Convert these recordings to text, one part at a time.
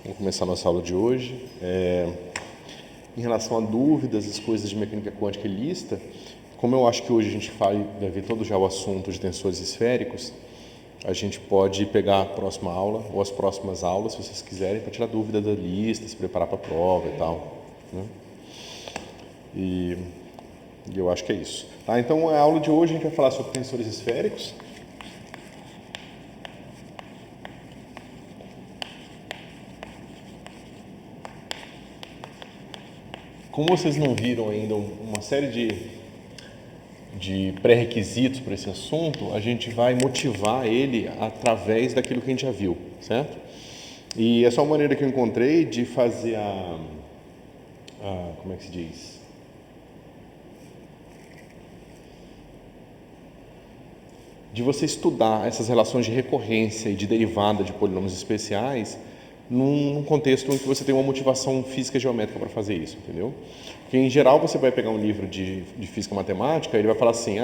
Vamos começar a nossa aula de hoje. Em relação a dúvidas, as coisas de mecânica quântica e lista, como eu acho que hoje a gente vai ver todo já o assunto de tensores esféricos, a gente pode pegar a próxima aula ou as próximas aulas, se vocês quiserem, para tirar dúvida da lista, se preparar para a prova e tal, né? E eu acho que é isso. Tá? Então, a aula de hoje a gente vai falar sobre tensores esféricos. Como vocês não viram ainda uma série de pré-requisitos para esse assunto, a gente vai motivar ele através daquilo que a gente já viu, certo? E essa é uma maneira que eu encontrei de fazer como é que se diz? De você estudar essas relações de recorrência e de derivada de polinômios especiais num contexto em que você tem uma motivação física e geométrica para fazer isso, entendeu? Porque, em geral, você vai pegar um livro de física matemática e ele vai falar assim,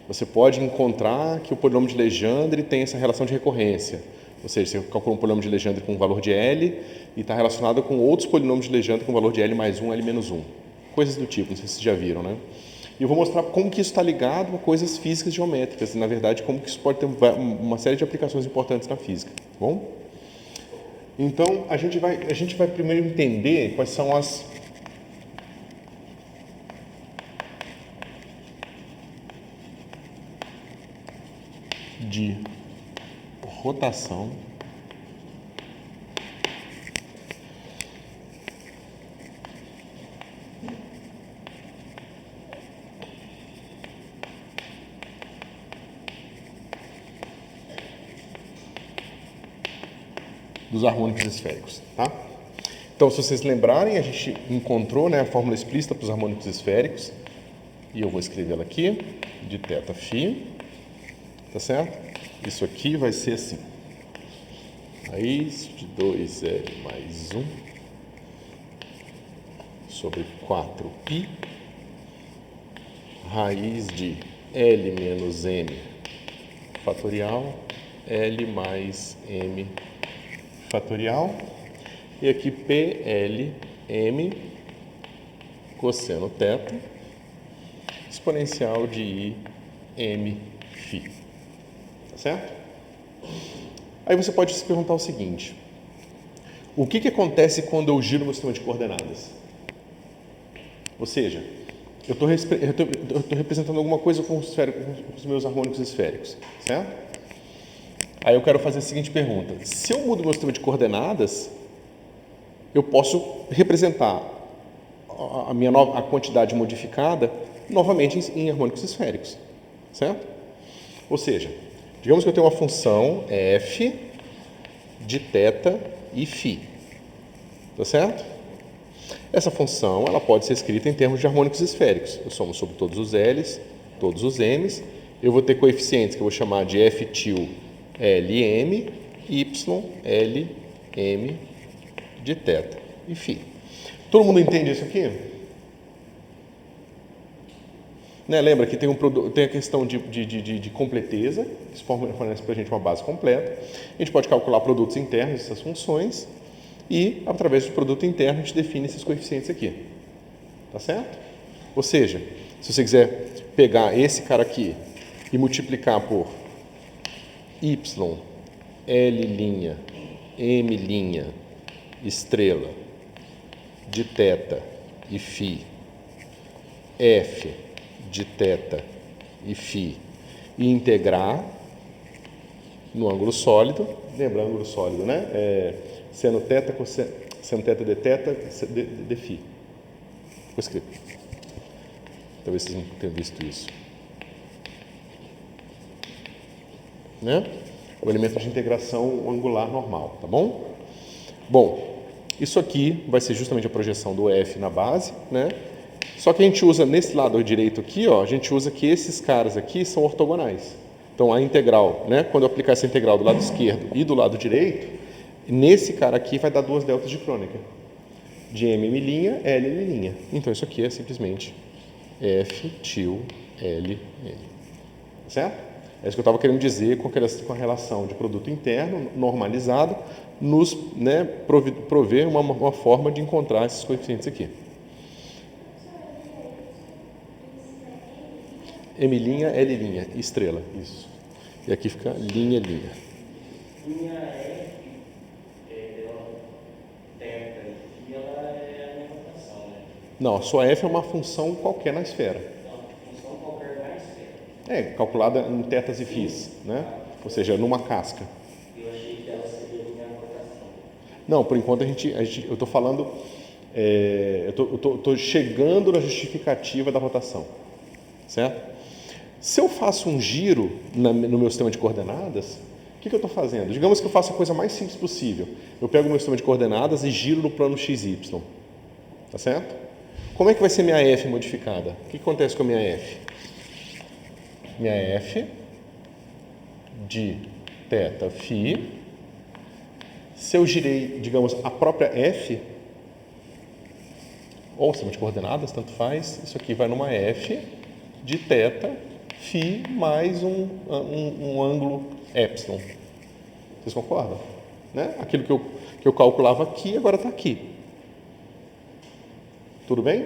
você pode encontrar que o polinômio de Legendre tem essa relação de recorrência. Ou seja, você calcula um polinômio de Legendre com um valor de L e está relacionado com outros polinômios de Legendre com valor de L mais 1, L menos 1. Coisas do tipo, não sei se vocês já viram, né? E eu vou mostrar como que isso está ligado a coisas físicas geométricas, e, na verdade, como que isso pode ter uma série de aplicações importantes na física, tá bom? Então, a gente vai primeiro entender quais são as de rotação dos harmônicos esféricos, tá? Então, se vocês lembrarem, a gente encontrou, né, a fórmula explícita para os harmônicos esféricos, e eu vou escrevê-la aqui, de θ, tá certo? Isso aqui vai ser assim, raiz de 2L mais 1 sobre 4π, raiz de L menos M fatorial, L mais M fatorial, e aqui PLM cosseno θ exponencial de IMφ, tá certo? Aí você pode se perguntar o seguinte, o que acontece quando eu giro meu sistema de coordenadas? Ou seja, eu estou representando alguma coisa com os meus harmônicos esféricos, certo? Aí eu quero fazer a seguinte pergunta, se eu mudo meu sistema de coordenadas, eu posso representar a quantidade modificada novamente em harmônicos esféricos, certo? Ou seja, digamos que eu tenho uma função f de θ e φ, tá certo? Essa função ela pode ser escrita em termos de harmônicos esféricos. Eu somo sobre todos os L's, todos os M's, eu vou ter coeficientes que eu vou chamar de f til Lm, y, L, M de θ e φ. Todo mundo entende isso aqui? Né? Lembra que tem a questão de completeza, que fornece para a gente uma base completa. A gente pode calcular produtos internos dessas funções e, através do produto interno, a gente define esses coeficientes aqui. Tá certo? Ou seja, se você quiser pegar esse cara aqui e multiplicar por y, L', M', estrela, de θ e φ, f de θ e φ, e integrar no ângulo sólido, lembra ângulo sólido, né? Seno θ de θ de φ. Vou escrever. Talvez vocês não tenham visto isso. Né? O elemento de integração angular normal, tá bom? Bom, isso aqui vai ser justamente a projeção do f na base, né? Só que a gente usa nesse lado direito aqui, a gente usa que esses caras aqui são ortogonais. Então a integral, né? Quando eu aplicar essa integral do lado esquerdo e do lado direito, nesse cara aqui vai dar duas deltas de Kronecker, de M', L'. Então isso aqui é simplesmente f til L'. Certo? É isso que eu estava querendo dizer com a relação de produto interno normalizado, nos, né, prover uma forma de encontrar esses coeficientes aqui. M', L', estrela, isso. E aqui fica linha. Linha F, teta e ela é a minha rotação, né? Não, a sua F é uma função qualquer na esfera. Não, função qualquer na esfera. É, calculada em tetas e φs, né? Ou seja, numa casca. Eu achei que ela seria a minha rotação. Não, por enquanto eu estou falando, eu estou chegando na justificativa da rotação, certo? Se eu faço um giro no meu sistema de coordenadas, o que eu estou fazendo? Digamos que eu faço a coisa mais simples possível. Eu pego o meu sistema de coordenadas e giro no plano XY, tá certo? Como é que vai ser minha F modificada? O que acontece com a minha F? Minha F de θ, φ. Se eu girei, digamos, a própria F, ou sistema de coordenadas, tanto faz, isso aqui vai numa F de θ, φ mais um ângulo epsilon. Vocês concordam? Né? Aquilo que eu calculava aqui, agora está aqui. Tudo bem?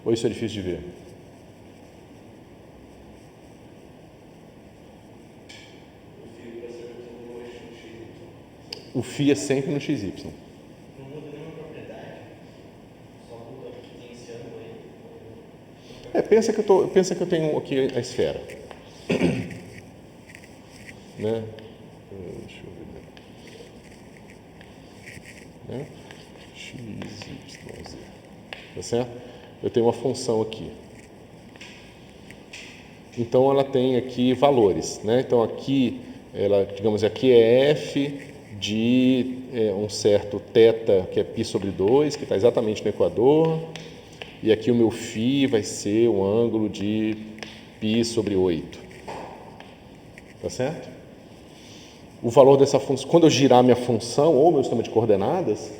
Ou isso é difícil de ver? O φ é sempre no XY. Não muda nenhuma propriedade, só muda que tem esse ângulo aí. Pensa que eu tenho aqui a esfera. Né? Deixa eu ver. Né? X, Y, Z. Tá certo? Eu tenho uma função aqui. Então ela tem aqui valores, né? Então aqui, digamos, aqui é f de um certo θ, que é π sobre 2, que está exatamente no equador, e aqui o meu φ vai ser um ângulo de π sobre 8. Tá certo? O valor dessa função, quando eu girar minha função ou meu sistema de coordenadas,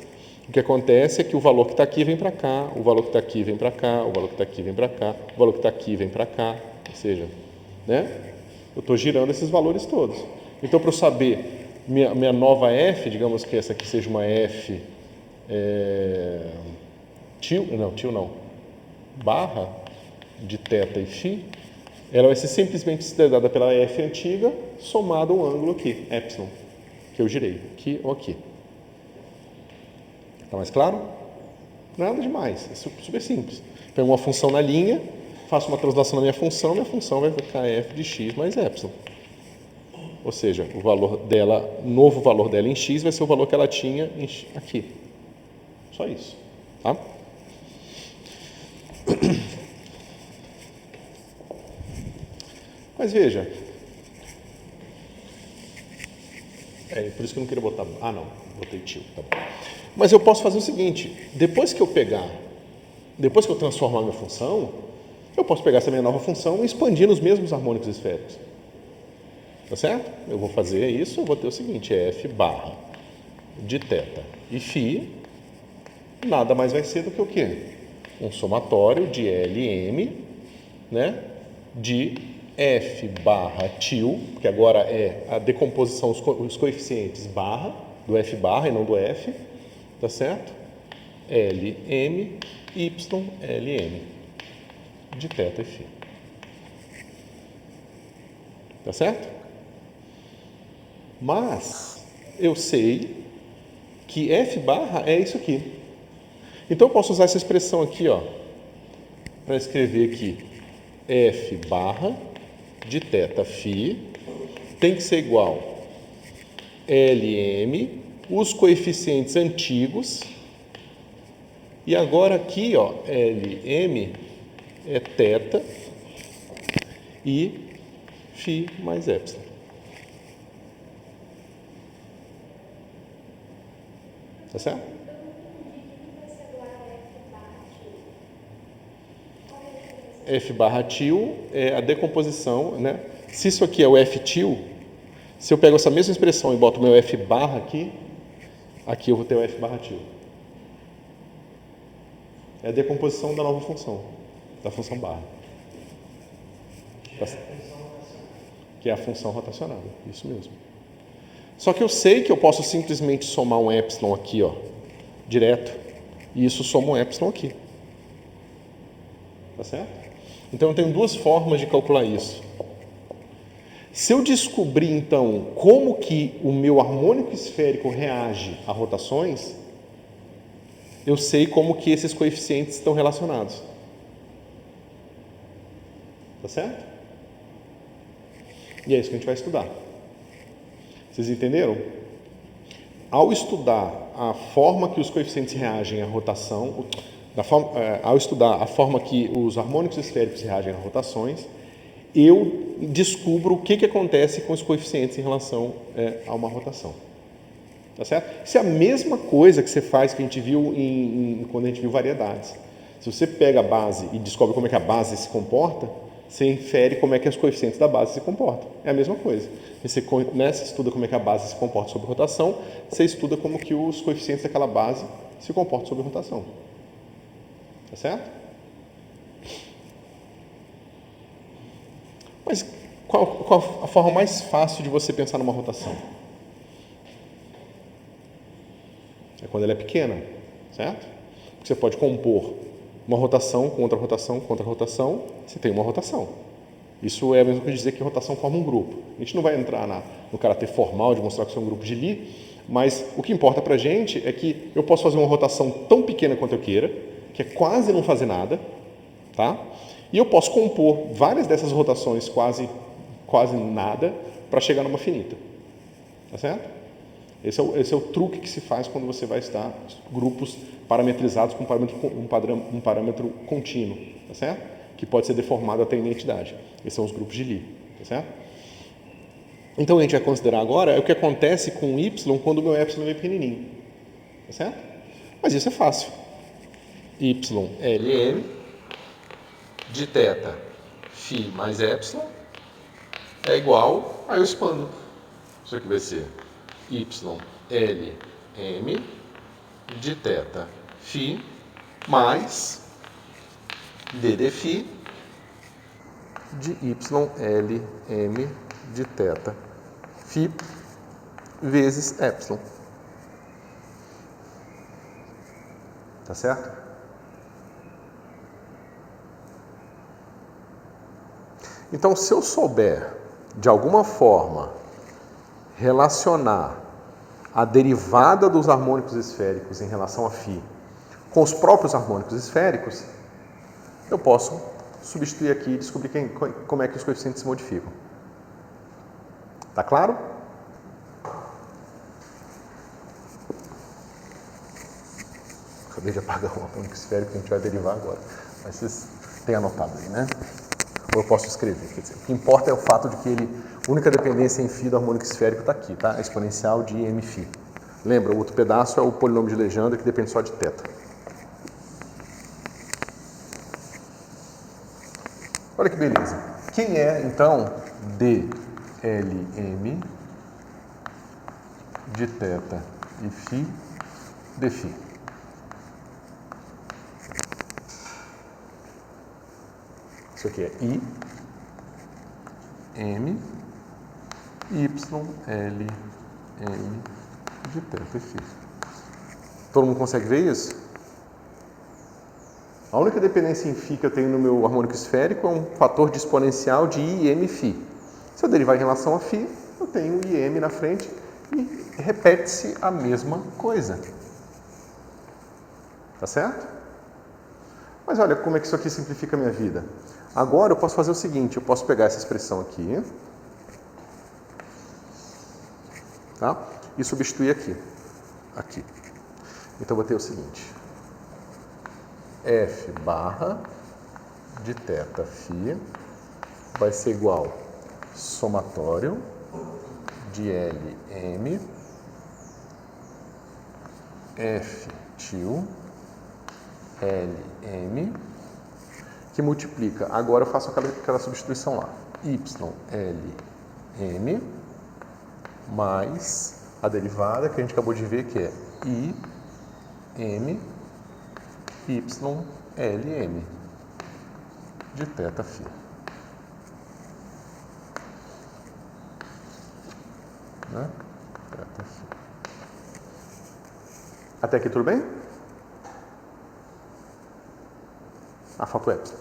o que acontece é que o valor que está aqui vem para cá, o valor que está aqui vem para cá, o valor que está aqui vem para cá, o valor que está aqui vem para cá, ou seja, né? Eu estou girando esses valores todos. Então, para eu saber minha nova f, digamos que essa aqui seja uma f barra de θ e φ, ela vai ser simplesmente dada pela f antiga somada ao ângulo aqui, epsilon, que eu girei, aqui ou aqui. Está mais claro? Nada demais, é super simples. Pego uma função na linha, faço uma translação na minha função vai ficar f de x mais epsilon. Ou seja, o valor dela, novo valor dela em x vai ser o valor que ela tinha aqui. Só isso, tá? Mas veja, por isso que eu não queria botar, não, botei tio, tá bom. Mas eu posso fazer o seguinte, depois que eu transformar a minha função, eu posso pegar essa minha nova função e expandir nos mesmos harmônicos esféricos. Tá certo? Eu vou fazer isso, eu vou ter o seguinte, f barra de θ e φ, nada mais vai ser do que o quê? Um somatório de LM, né, de f barra til, que agora é a decomposição, os coeficientes barra, do f barra e não do f, tá certo? LM, y, LM, de θ e φ. Tá certo? Mas eu sei que f barra é isso aqui. Então eu posso usar essa expressão aqui, ó, para escrever aqui f barra de θ φ tem que ser igual LM, os coeficientes antigos, e agora aqui, ó, LM é θ e φ mais epsilon. Tá certo? F barra til é a decomposição, né? Se isso aqui é o F til, se eu pego essa mesma expressão e boto o meu F barra aqui eu vou ter o F barra til. É a decomposição da nova função, da função barra. Já é a função rotacional. que é a função rotacionada. Isso mesmo. Só que eu sei que eu posso simplesmente somar um epsilon aqui, ó, direto, e isso soma um epsilon aqui. Tá certo? Então eu tenho duas formas de calcular isso. Se eu descobrir, então, como que o meu harmônico esférico reage a rotações, eu sei como que esses coeficientes estão relacionados. Tá certo? E é isso que a gente vai estudar. Vocês entenderam? Ao estudar a forma que os coeficientes reagem à rotação, ao estudar a forma que os harmônicos esféricos reagem a rotações, eu descubro o que acontece com os coeficientes em relação a uma rotação. Tá certo? Isso é a mesma coisa que você faz que a gente viu quando a gente viu variedades. Se você pega a base e descobre como é que a base se comporta, você infere como é que os coeficientes da base se comportam. É a mesma coisa. Você estuda como é que a base se comporta sobre rotação, você estuda como que os coeficientes daquela base se comportam sobre rotação. Tá certo? Mas qual a forma mais fácil de você pensar numa rotação? É quando ela é pequena, certo? Porque você pode compor uma rotação contra rotação contra rotação, você tem uma rotação. Isso é a mesma coisa de dizer que rotação forma um grupo. A gente não vai entrar no caráter formal de mostrar que isso é um grupo de Lie, mas o que importa pra gente é que eu posso fazer uma rotação tão pequena quanto eu queira, que é quase não fazer nada, tá? E eu posso compor várias dessas rotações quase nada para chegar numa finita. Tá certo? Esse é o truque que se faz quando você vai estudar grupos parametrizados com um parâmetro contínuo, tá certo? Que pode ser deformado até a identidade. Esses são os grupos de Lie, tá certo? Então, a gente vai considerar agora o que acontece com o y quando o meu epsilon é pequenininho, tá certo? Mas isso é fácil. Y ln de θ φ mais epsilon é igual, aí eu expando. Isso aqui vai ser y L m de θ φ mais d de φ de y L m de θ φ vezes epsilon. Tá certo? Então, se eu souber, de alguma forma, relacionar a derivada dos harmônicos esféricos em relação a φ com os próprios harmônicos esféricos, eu posso substituir aqui e descobrir como é que os coeficientes se modificam. Tá claro? Acabei de apagar o harmônico esférico que a gente vai derivar agora. Mas vocês têm anotado aí, né? Ou eu posso escrever. Quer dizer, o que importa é o fato de que a única dependência em φ do harmônico esférico está aqui, tá? A exponencial de mφ. Lembra, o outro pedaço é o polinômio de Legendre que depende só de θ. Olha que beleza. Quem é, então, dLm de θ e φ de φ? Isso aqui é I, M, Y, L, M de θ e φ. Todo mundo consegue ver isso? A única dependência em φ que eu tenho no meu harmônico esférico é um fator de exponencial de IMφ. Se eu derivar em relação a φ, eu tenho IM na frente e repete-se a mesma coisa. Tá certo? Mas olha como é que isso aqui simplifica a minha vida. Agora eu posso fazer o seguinte, eu posso pegar essa expressão aqui, tá? E substituir aqui. Então eu vou ter o seguinte, f barra de θ φ vai ser igual somatório de Lm f til Lm que multiplica, agora eu faço aquela substituição lá, Ylm mais a derivada que a gente acabou de ver que é Im YLm de θ φ. Né? Até aqui tudo bem? Falta o epsilon.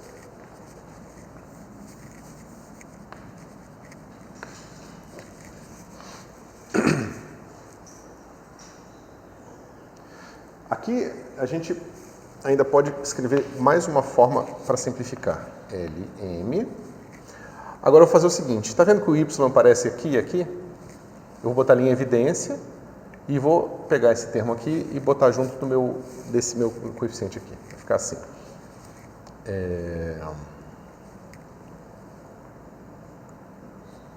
Aqui a gente ainda pode escrever mais uma forma para simplificar. LM. Agora eu vou fazer o seguinte, está vendo que o Y aparece aqui e aqui? Eu vou botar ali em evidência e vou pegar esse termo aqui e botar junto desse meu coeficiente aqui. Vai ficar assim.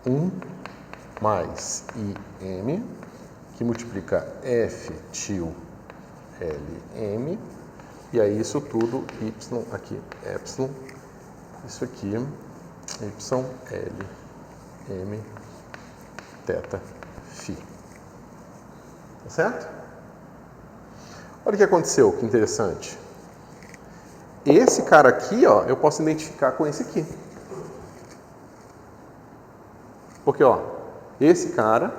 1 mais IM, que multiplica F til LM, e aí isso tudo, Y aqui, epsilon, isso aqui, Y, L, M, θ, φ. Tá certo? Olha o que aconteceu, que interessante. Esse cara aqui, ó, eu posso identificar com esse aqui. Porque, ó, esse cara,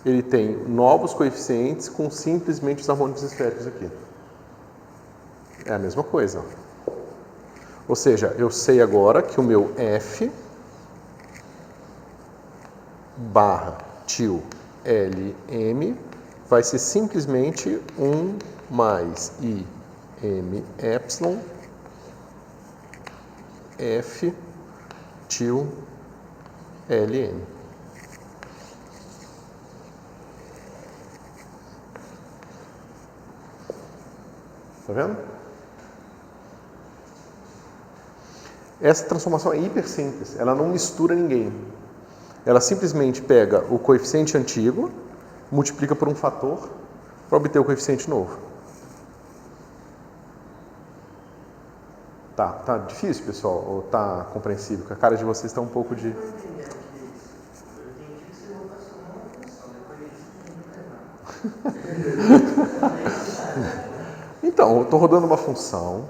ele tem novos coeficientes com simplesmente os harmônicos esféricos aqui. É a mesma coisa, ó. Ou seja, eu sei agora que o meu F barra til LM vai ser simplesmente 1 mais IM epsilon F til LM. Tá vendo? Essa transformação é hiper simples, ela não mistura ninguém. Ela simplesmente pega o coeficiente antigo, multiplica por um fator para obter o coeficiente novo. Tá difícil, pessoal? Ou tá compreensível? A cara de vocês está um pouco de... Então, eu estou rodando uma função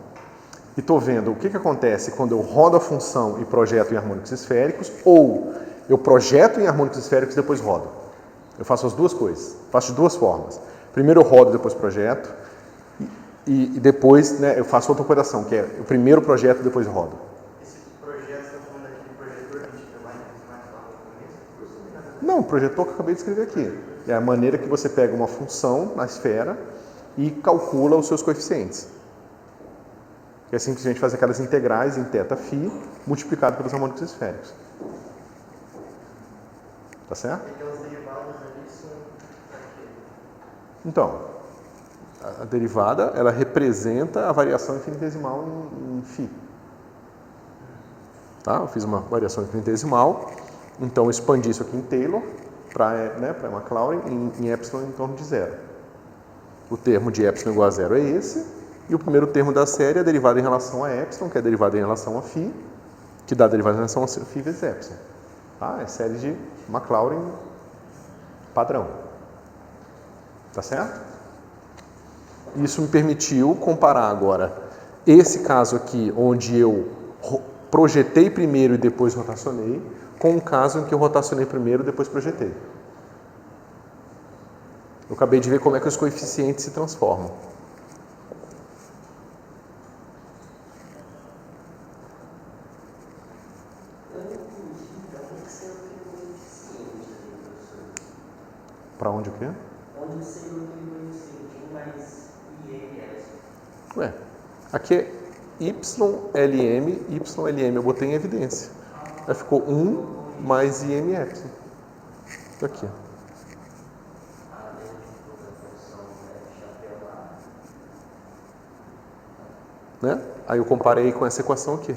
e estou vendo o que acontece quando eu rodo a função e projeto em harmônicos esféricos, ou eu projeto em harmônicos esféricos e depois rodo. Eu faço as duas coisas, faço de duas formas. Primeiro eu rodo, depois projeto, e depois, né, eu faço outra operação, que é o primeiro projeto e depois rodo. Esse projeto, você está falando daquele projetor que a gente trabalha mais lá no começo? Não, o projetor que eu acabei de escrever aqui. É a maneira que você pega uma função na esfera e calcula os seus coeficientes. Que é simplesmente fazer aquelas integrais em θ, φ, multiplicado pelos harmônicos esféricos. Tá certo? Aquelas derivadas ali são aqui. Então, a derivada, ela representa a variação infinitesimal em φ. Tá? Eu fiz uma variação infinitesimal, então eu expandi isso aqui em Taylor, para Maclaurin, em epsilon em torno de zero. O termo de epsilon igual a zero é esse, e o primeiro termo da série é a derivada em relação a epsilon, que é a derivada em relação a φ, que dá a derivada em relação a φ vezes epsilon. Tá? É série de Maclaurin padrão. Tá certo? Isso me permitiu comparar agora esse caso aqui, onde eu projetei primeiro e depois rotacionei, com um caso em que eu rotacionei primeiro e depois projetei. Eu acabei de ver como é que os coeficientes se transformam. Para onde o quê? Onde seria o coeficiente 1 mais IM epsilon? Ué, aqui é YLM, YLM, eu botei em evidência. Aí ficou 1 mais IM epsilon. Isso aqui. Né? Aí eu comparei com essa equação aqui.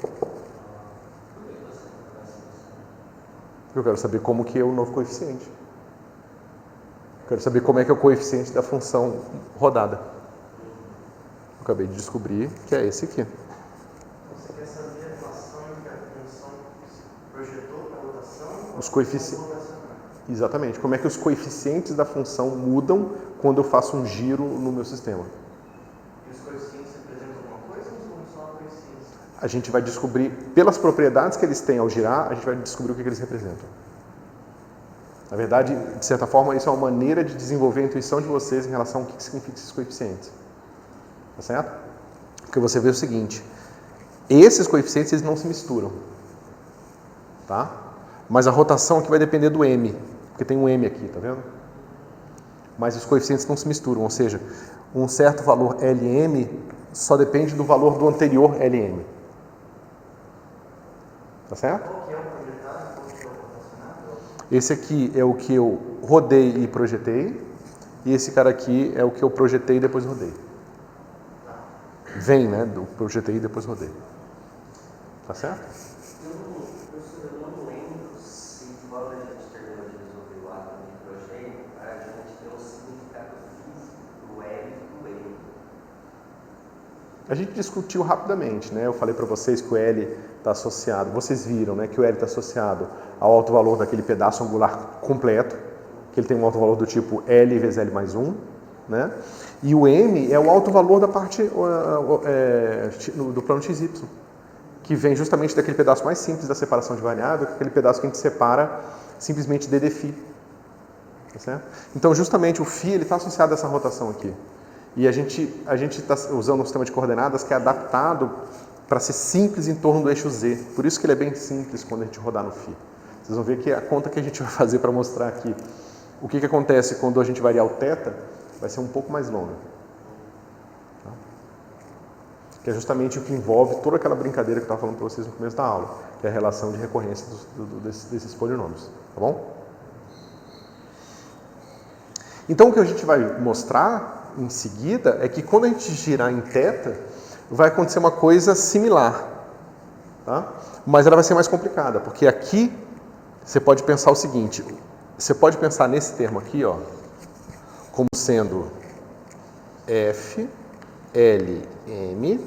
Eu quero saber como que é o novo coeficiente. Eu quero saber como é que é o coeficiente da função rodada. Eu acabei de descobrir que é esse aqui. Você quer saber a relação entre a função que se projetou para a rotação Os coeficientes. Exatamente. Como é que os coeficientes da função mudam quando eu faço um giro no meu sistema? E os coeficientes representam alguma coisa ou são só coeficientes? A gente vai descobrir, pelas propriedades que eles têm ao girar, a gente vai descobrir o que eles representam. Na verdade, de certa forma, isso é uma maneira de desenvolver a intuição de vocês em relação ao que significam esses coeficientes. Tá certo? Porque você vê o seguinte, esses coeficientes eles não se misturam. Tá? Mas a rotação aqui vai depender do M, porque tem um M aqui, tá vendo? Mas os coeficientes não se misturam, ou seja, um certo valor LM só depende do valor do anterior LM. Tá certo? Qual que é o projetado? Qual que é o rotacionado? Esse aqui é o que eu rodei e projetei, e esse cara aqui é o que eu projetei e depois rodei. Vem, né, do projetei e depois rodei. Tá certo? Eu não lembro se quando a gente terminou de resolver o átomo de hidrogênio, a gente deu o significado físico do L e do E. A gente discutiu rapidamente, né? Eu falei para vocês que o L está associado, vocês viram, né, que o L está associado ao alto valor daquele pedaço angular completo, que ele tem um alto valor do tipo L vezes L mais 1, né? E o M é o alto valor da parte do plano XY, que vem justamente daquele pedaço mais simples da separação de variável, que é aquele pedaço que a gente separa simplesmente de φ. Tá certo? Então, justamente o φ está associado a essa rotação aqui. E a gente está usando um sistema de coordenadas que é adaptado para ser simples em torno do eixo Z. Por isso que ele é bem simples quando a gente rodar no φ. Vocês vão ver que a conta que a gente vai fazer para mostrar aqui o que acontece quando a gente variar o θ vai ser um pouco mais longa. Tá? Que é justamente o que envolve toda aquela brincadeira que eu estava falando para vocês no começo da aula, que é a relação de recorrência desses polinômios. Tá bom? Então, o que a gente vai mostrar em seguida é que quando a gente girar em θ, vai acontecer uma coisa similar. Tá? Mas ela vai ser mais complicada, porque aqui você pode pensar o seguinte, você pode pensar nesse termo aqui, ó, como sendo F, L, M,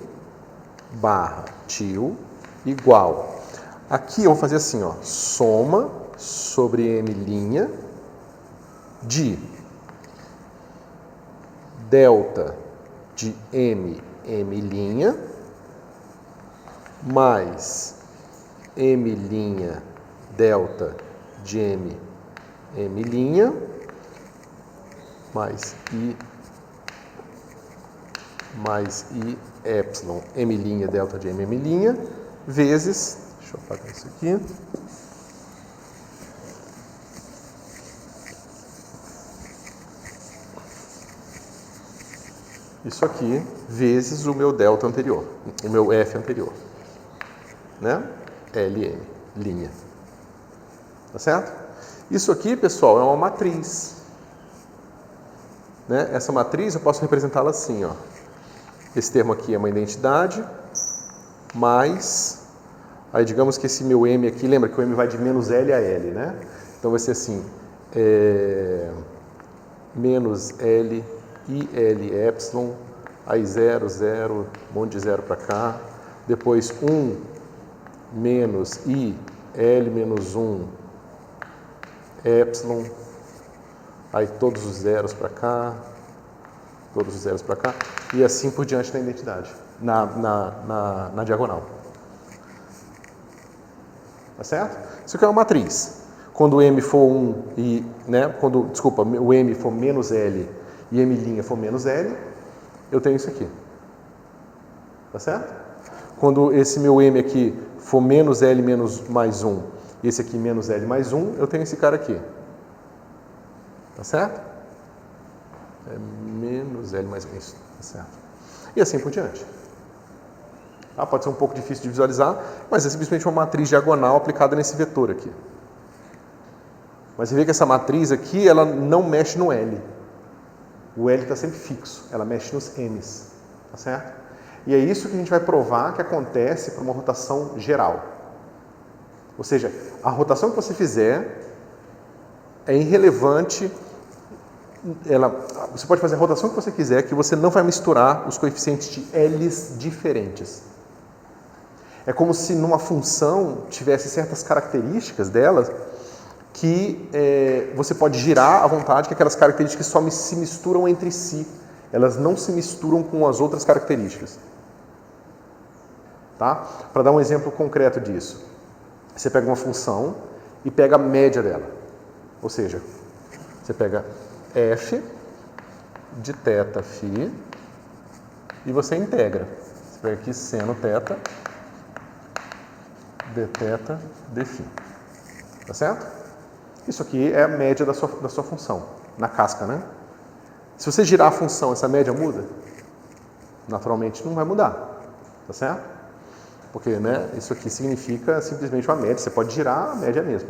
barra, tio, igual. Aqui eu vou fazer assim, ó, soma sobre M' de delta de M' mais M' delta de M' mais I epsilon M' delta de M' vezes, deixa eu apagar isso aqui, isso aqui vezes o meu delta anterior, o meu F anterior, né? LM, linha. Tá certo? Isso aqui, pessoal, é uma matriz. Né? Essa matriz eu posso representá-la assim, ó. Esse termo aqui é uma identidade, mais, aí digamos que esse meu M aqui, lembra que o M vai de menos L a L, né? Então vai ser assim, menos L, IL epsilon, aí 0, 0, um monte de 0 para cá, depois 1 menos I, L menos 1, epsilon, aí todos os zeros para cá, todos os zeros para cá, e assim por diante na identidade, na diagonal. Tá certo? Isso aqui é uma matriz. Quando o M for 1 e, né, desculpa, o M for menos L e M' for menos L, eu tenho isso aqui. Tá certo? Quando esse meu M aqui for menos L menos mais 1 e esse aqui menos L mais 1, eu tenho esse cara aqui. Tá certo? É menos L mais 1, isso. Tá certo? E assim por diante. Tá? Pode ser um pouco difícil de visualizar, mas é simplesmente uma matriz diagonal aplicada nesse vetor aqui. Mas você vê que essa matriz aqui, ela não mexe no L. O L está sempre fixo, ela mexe nos M's. Tá certo? E é isso que a gente vai provar que acontece para uma rotação geral. Ou seja, a rotação que você fizer é irrelevante. Você pode fazer a rotação que você quiser, que você não vai misturar os coeficientes de L's diferentes. É como se numa função tivesse certas características delas que você pode girar à vontade, que aquelas características só se misturam entre si. Elas não se misturam com as outras características. Tá? Para dar um exemplo concreto disso, você pega uma função e pega a média dela. Ou seja, você pega f de θ φ e você integra. Você pega aqui seno θ dθ dφ. Tá certo? Isso aqui é a média da sua função, na casca, né? Se você girar a função, essa média muda? Naturalmente não vai mudar, tá certo? Porque, né, isso aqui significa simplesmente uma média, você pode girar a média mesmo.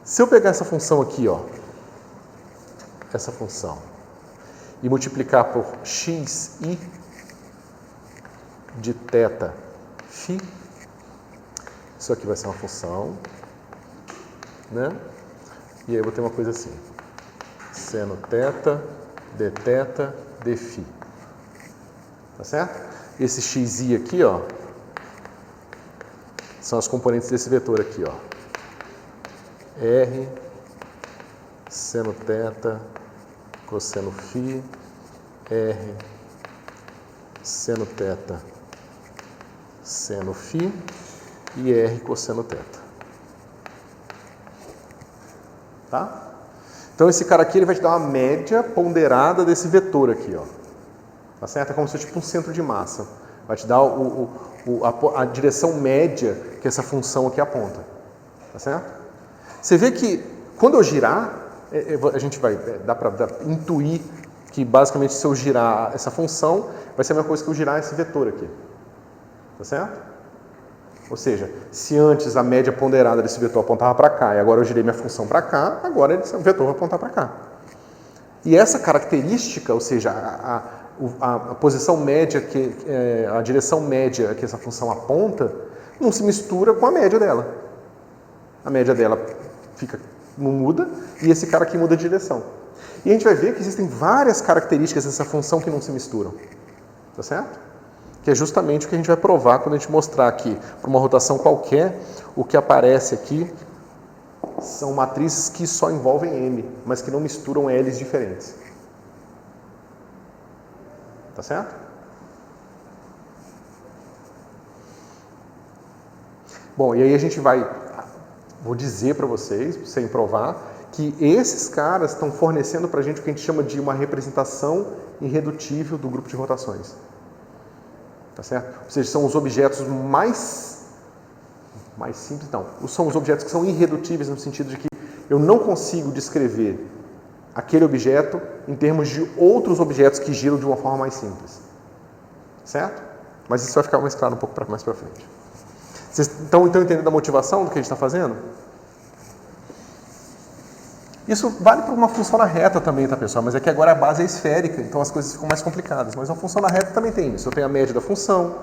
Se eu pegar essa função aqui, ó, essa função, e multiplicar por xi de θ φ, isso aqui vai ser uma função, né? E aí eu vou ter uma coisa assim, seno θ dθ dφ. Tá certo? Esse xi aqui, ó, são as componentes desse vetor aqui, ó. R seno θ cosseno φ, R seno θ seno φ e R cosseno θ. Tá? Então esse cara aqui ele vai te dar uma média ponderada desse vetor aqui, ó. Tá certo? É como se fosse tipo um centro de massa. Vai te dar a direção média que essa função aqui aponta. Tá certo? Você vê que quando eu girar, a gente vai dá para intuir que basicamente se eu girar essa função, vai ser a mesma coisa que eu girar esse vetor aqui. Tá certo? Ou seja, se antes a média ponderada desse vetor apontava para cá e agora eu girei minha função para cá, agora o vetor vai apontar para cá. E essa característica, ou seja, a posição média, a direção média que essa função aponta, não se mistura com a média dela. A média dela não muda e esse cara aqui muda de direção. E a gente vai ver que existem várias características dessa função que não se misturam. Tá certo? Que é justamente o que a gente vai provar quando a gente mostrar aqui, para uma rotação qualquer, o que aparece aqui são matrizes que só envolvem M, mas que não misturam L's diferentes. Tá certo? Bom, e aí a gente vou dizer para vocês, sem provar, que esses caras estão fornecendo para a gente o que a gente chama de uma representação irredutível do grupo de rotações. Tá certo? Ou seja, são os objetos mais simples, não. São os objetos que são irredutíveis no sentido de que eu não consigo descrever aquele objeto em termos de outros objetos que giram de uma forma mais simples. Certo? Mas isso vai ficar mais claro um pouco mais para frente. Vocês estão entendendo a motivação do que a gente está fazendo? Isso vale para uma função na reta também, tá, pessoal? Mas é que agora a base é esférica, então as coisas ficam mais complicadas. Mas uma função na reta também tem isso. Eu tenho a média da função,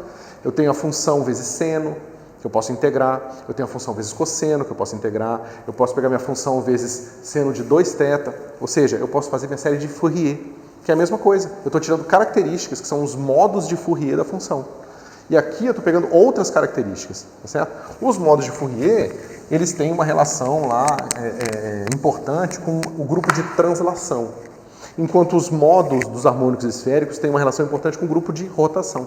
eu tenho a função vezes seno, que eu posso integrar, eu tenho a função vezes cosseno, que eu posso integrar, eu posso pegar minha função vezes seno de 2θ, ou seja, eu posso fazer minha série de Fourier, que é a mesma coisa. Eu estou tirando características, que são os modos de Fourier da função. E aqui eu estou pegando outras características, tá certo? Os modos de Fourier, eles têm uma relação lá importante com o grupo de translação, enquanto os modos dos harmônicos esféricos têm uma relação importante com o grupo de rotação,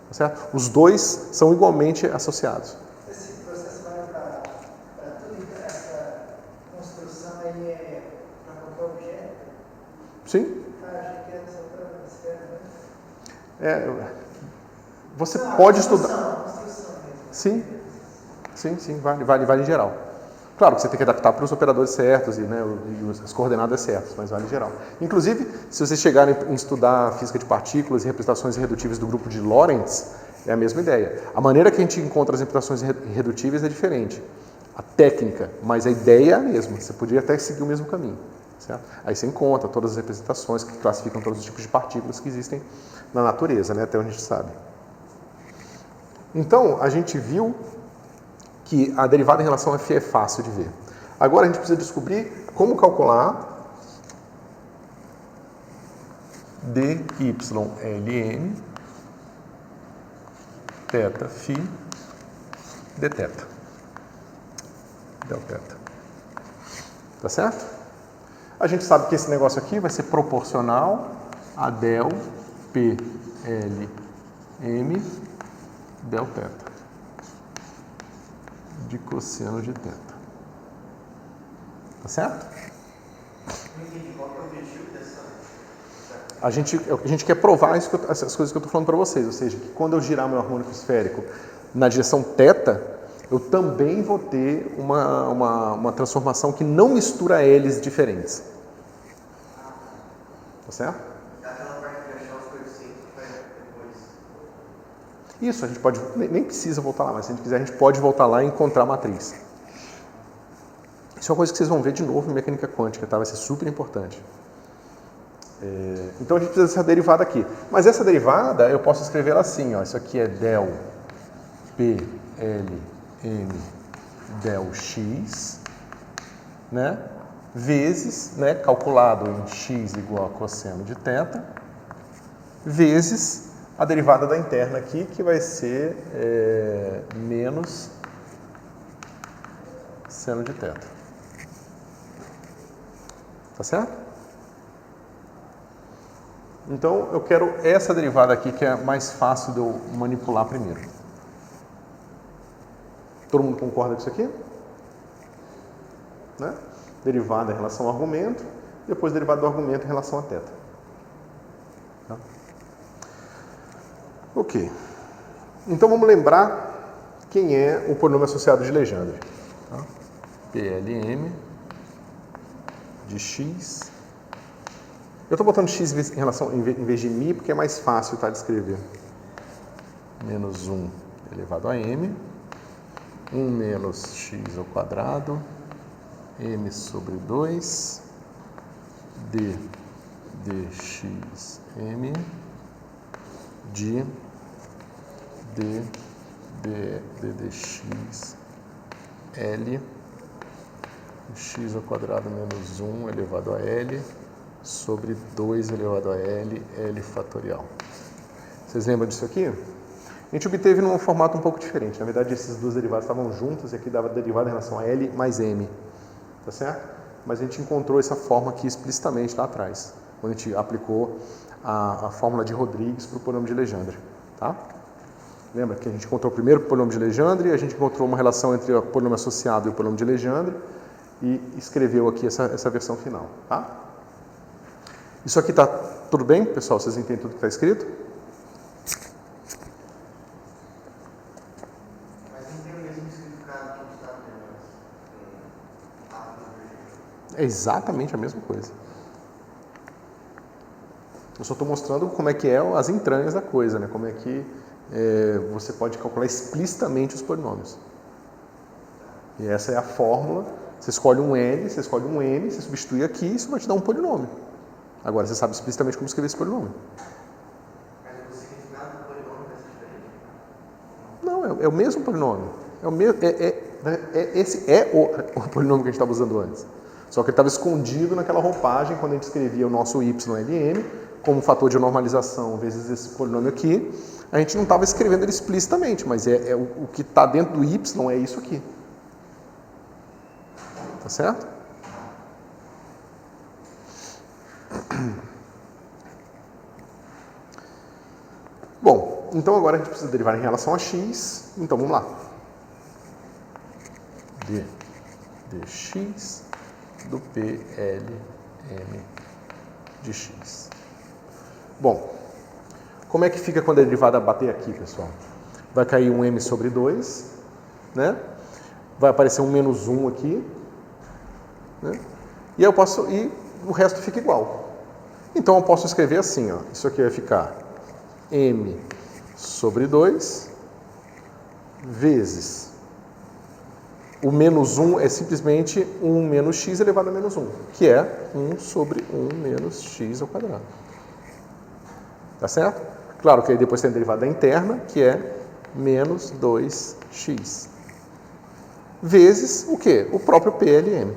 tá certo? Os dois são igualmente associados. Esse processo vai para tudo essa construção aí para qualquer objeto? Sim. Achei que era só para esfera, né? Você pode estudar. Construção mesmo. Sim. Sim, vale em geral. Claro que você tem que adaptar para os operadores certos e as coordenadas certas, mas vale em geral. Inclusive, se vocês chegarem a estudar física de partículas e representações irredutíveis do grupo de Lorentz, é a mesma ideia. A maneira que a gente encontra as representações irredutíveis é diferente. A técnica, mas a ideia é a mesma. Você poderia até seguir o mesmo caminho. Certo? Aí você encontra todas as representações que classificam todos os tipos de partículas que existem na natureza, né? Até onde a gente sabe. Então, a gente viu que a derivada em relação a φ é fácil de ver. Agora a gente precisa descobrir como calcular dYln θ φ dθ. Delθ. Tá certo? A gente sabe que esse negócio aqui vai ser proporcional a del P L M delθ de cosseno de θ. Tá certo? Não entendi qual que é o objetivo dessa. A gente quer provar essas coisas que eu estou falando para vocês, ou seja, que quando eu girar meu harmônico esférico na direção θ, eu também vou ter uma transformação que não mistura L's diferentes. Tá certo? Aquela parte de achar os coeficientes vai depois. Isso, a gente pode, nem precisa voltar lá, mas se a gente quiser, a gente pode voltar lá e encontrar a matriz. Isso é uma coisa que vocês vão ver de novo em mecânica quântica, tá? Vai ser super importante. Então a gente precisa dessa derivada aqui. Mas essa derivada eu posso escrever ela assim, ó. Isso aqui é del P, L, M, del X, né? Vezes, né? Calculado em X igual a cosseno de θ, vezes a derivada da interna aqui, que vai ser menos seno de θ. Tá certo? Então, eu quero essa derivada aqui, que é mais fácil de eu manipular primeiro. Todo mundo concorda com isso aqui? Né? Derivada em relação ao argumento, depois derivada do argumento em relação a θ. Tá? Ok. Então, vamos lembrar quem é o polinômio associado de Legendre. Tá? PLM de x. Eu estou botando x em vez de mi, porque é mais fácil, tá, de escrever. Menos 1 elevado a m. 1 menos x ao quadrado. M sobre 2. D dx m. De dx L. X ao quadrado menos 1 elevado a L. Sobre 2 elevado a L, L fatorial. Vocês lembram disso aqui? A gente obteve num formato um pouco diferente. Na verdade, essas duas derivadas estavam juntas e aqui dava derivada em relação a L mais M. Tá certo? Mas a gente encontrou essa forma aqui explicitamente lá atrás, quando a gente aplicou a fórmula de Rodrigues para o polinômio de Legendre. Tá? Lembra que a gente encontrou primeiro o polinômio de Legendre, a gente encontrou uma relação entre o polinômio associado e o polinômio de Legendre e escreveu aqui essa versão final. Tá? Isso aqui está tudo bem, pessoal? Vocês entendem tudo que está escrito? Mas não tem o mesmo significado que a gente está vendo. É exatamente a mesma coisa. Eu só estou mostrando como é que é as entranhas da coisa, né? Como é que você pode calcular explicitamente os polinômios. E essa é a fórmula. Você escolhe um L, você escolhe um M, você substitui aqui e isso vai te dar um polinômio. Agora, você sabe explicitamente como escrever esse polinômio. Mas o significado do polinômio vai ser diferente? Não, é o mesmo polinômio. Esse é o polinômio que a gente estava usando antes. Só que ele estava escondido naquela roupagem quando a gente escrevia o nosso YLM como fator de normalização vezes esse polinômio aqui. A gente não estava escrevendo ele explicitamente, mas o que está dentro do Y é isso aqui. Tá certo? Bom, então agora a gente precisa derivar em relação a x, então vamos lá. dx do PLM de x. Bom, como é que fica quando a derivada bater aqui, pessoal? Vai cair um m sobre 2, né? Vai aparecer um menos 1 aqui, né? E o resto fica igual. Então eu posso escrever assim, ó. Isso aqui vai ficar m sobre 2 vezes o menos 1 é simplesmente 1 menos x elevado a menos 1, que é 1 sobre 1 menos x ao quadrado. Tá certo? Claro que aí depois tem a derivada interna, que é menos 2x. Vezes o quê? O próprio PLM.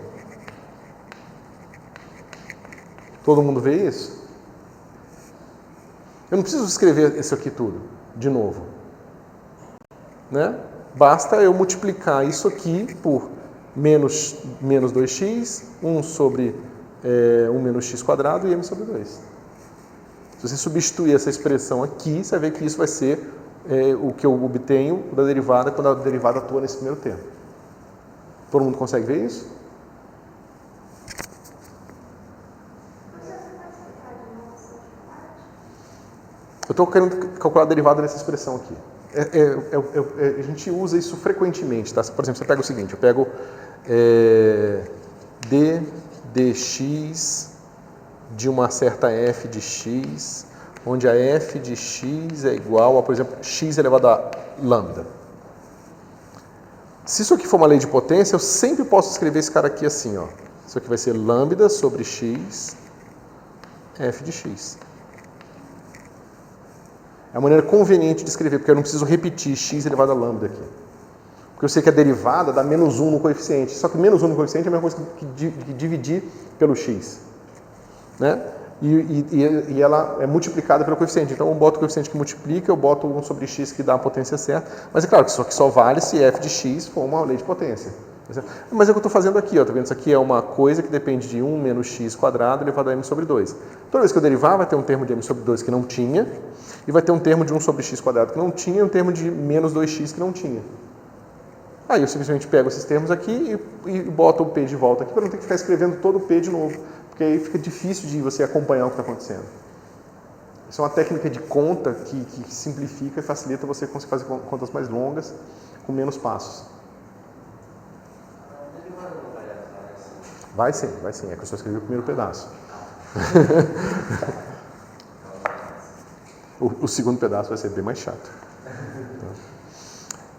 Todo mundo vê isso? Eu não preciso escrever isso aqui tudo de novo. Né? Basta eu multiplicar isso aqui por menos 2x, 1 sobre 1 menos x quadrado e m sobre 2. Se você substituir essa expressão aqui, você vai ver que isso vai ser o que eu obtenho da derivada quando a derivada atua nesse primeiro termo. Todo mundo consegue ver isso? Eu estou querendo calcular a derivada dessa expressão aqui. A gente usa isso frequentemente, tá? Por exemplo, você pega o seguinte, eu pego d dx de uma certa f de x, onde a f de x é igual a, por exemplo, x elevado a lambda. Se isso aqui for uma lei de potência, eu sempre posso escrever esse cara aqui assim, ó. Isso aqui vai ser lambda sobre x, f de x. É a maneira conveniente de escrever, porque eu não preciso repetir x elevado a lambda aqui. Porque eu sei que a derivada dá menos 1 no coeficiente. Só que menos 1 no coeficiente é a mesma coisa que dividir pelo x. Né? E ela é multiplicada pelo coeficiente. Então eu boto o coeficiente que multiplica, eu boto 1 sobre x que dá a potência certa. Mas é claro que isso aqui só vale se f de x for uma lei de potência. Mas é o que eu estou fazendo aqui, ó. Tá vendo? Isso aqui é uma coisa que depende de 1 menos x quadrado elevado a m sobre 2. Toda vez que eu derivar, vai ter um termo de m sobre 2 que não tinha, e vai ter um termo de 1 sobre x quadrado que não tinha, e um termo de menos 2x que não tinha. Aí eu simplesmente pego esses termos aqui e boto o p de volta aqui, para não ter que ficar escrevendo todo o p de novo, porque aí fica difícil de você acompanhar o que está acontecendo. Isso é uma técnica de conta que simplifica e facilita você conseguir fazer contas mais longas, com menos passos. Vai sim. É que eu só escrevi o primeiro pedaço. O segundo pedaço vai ser bem mais chato.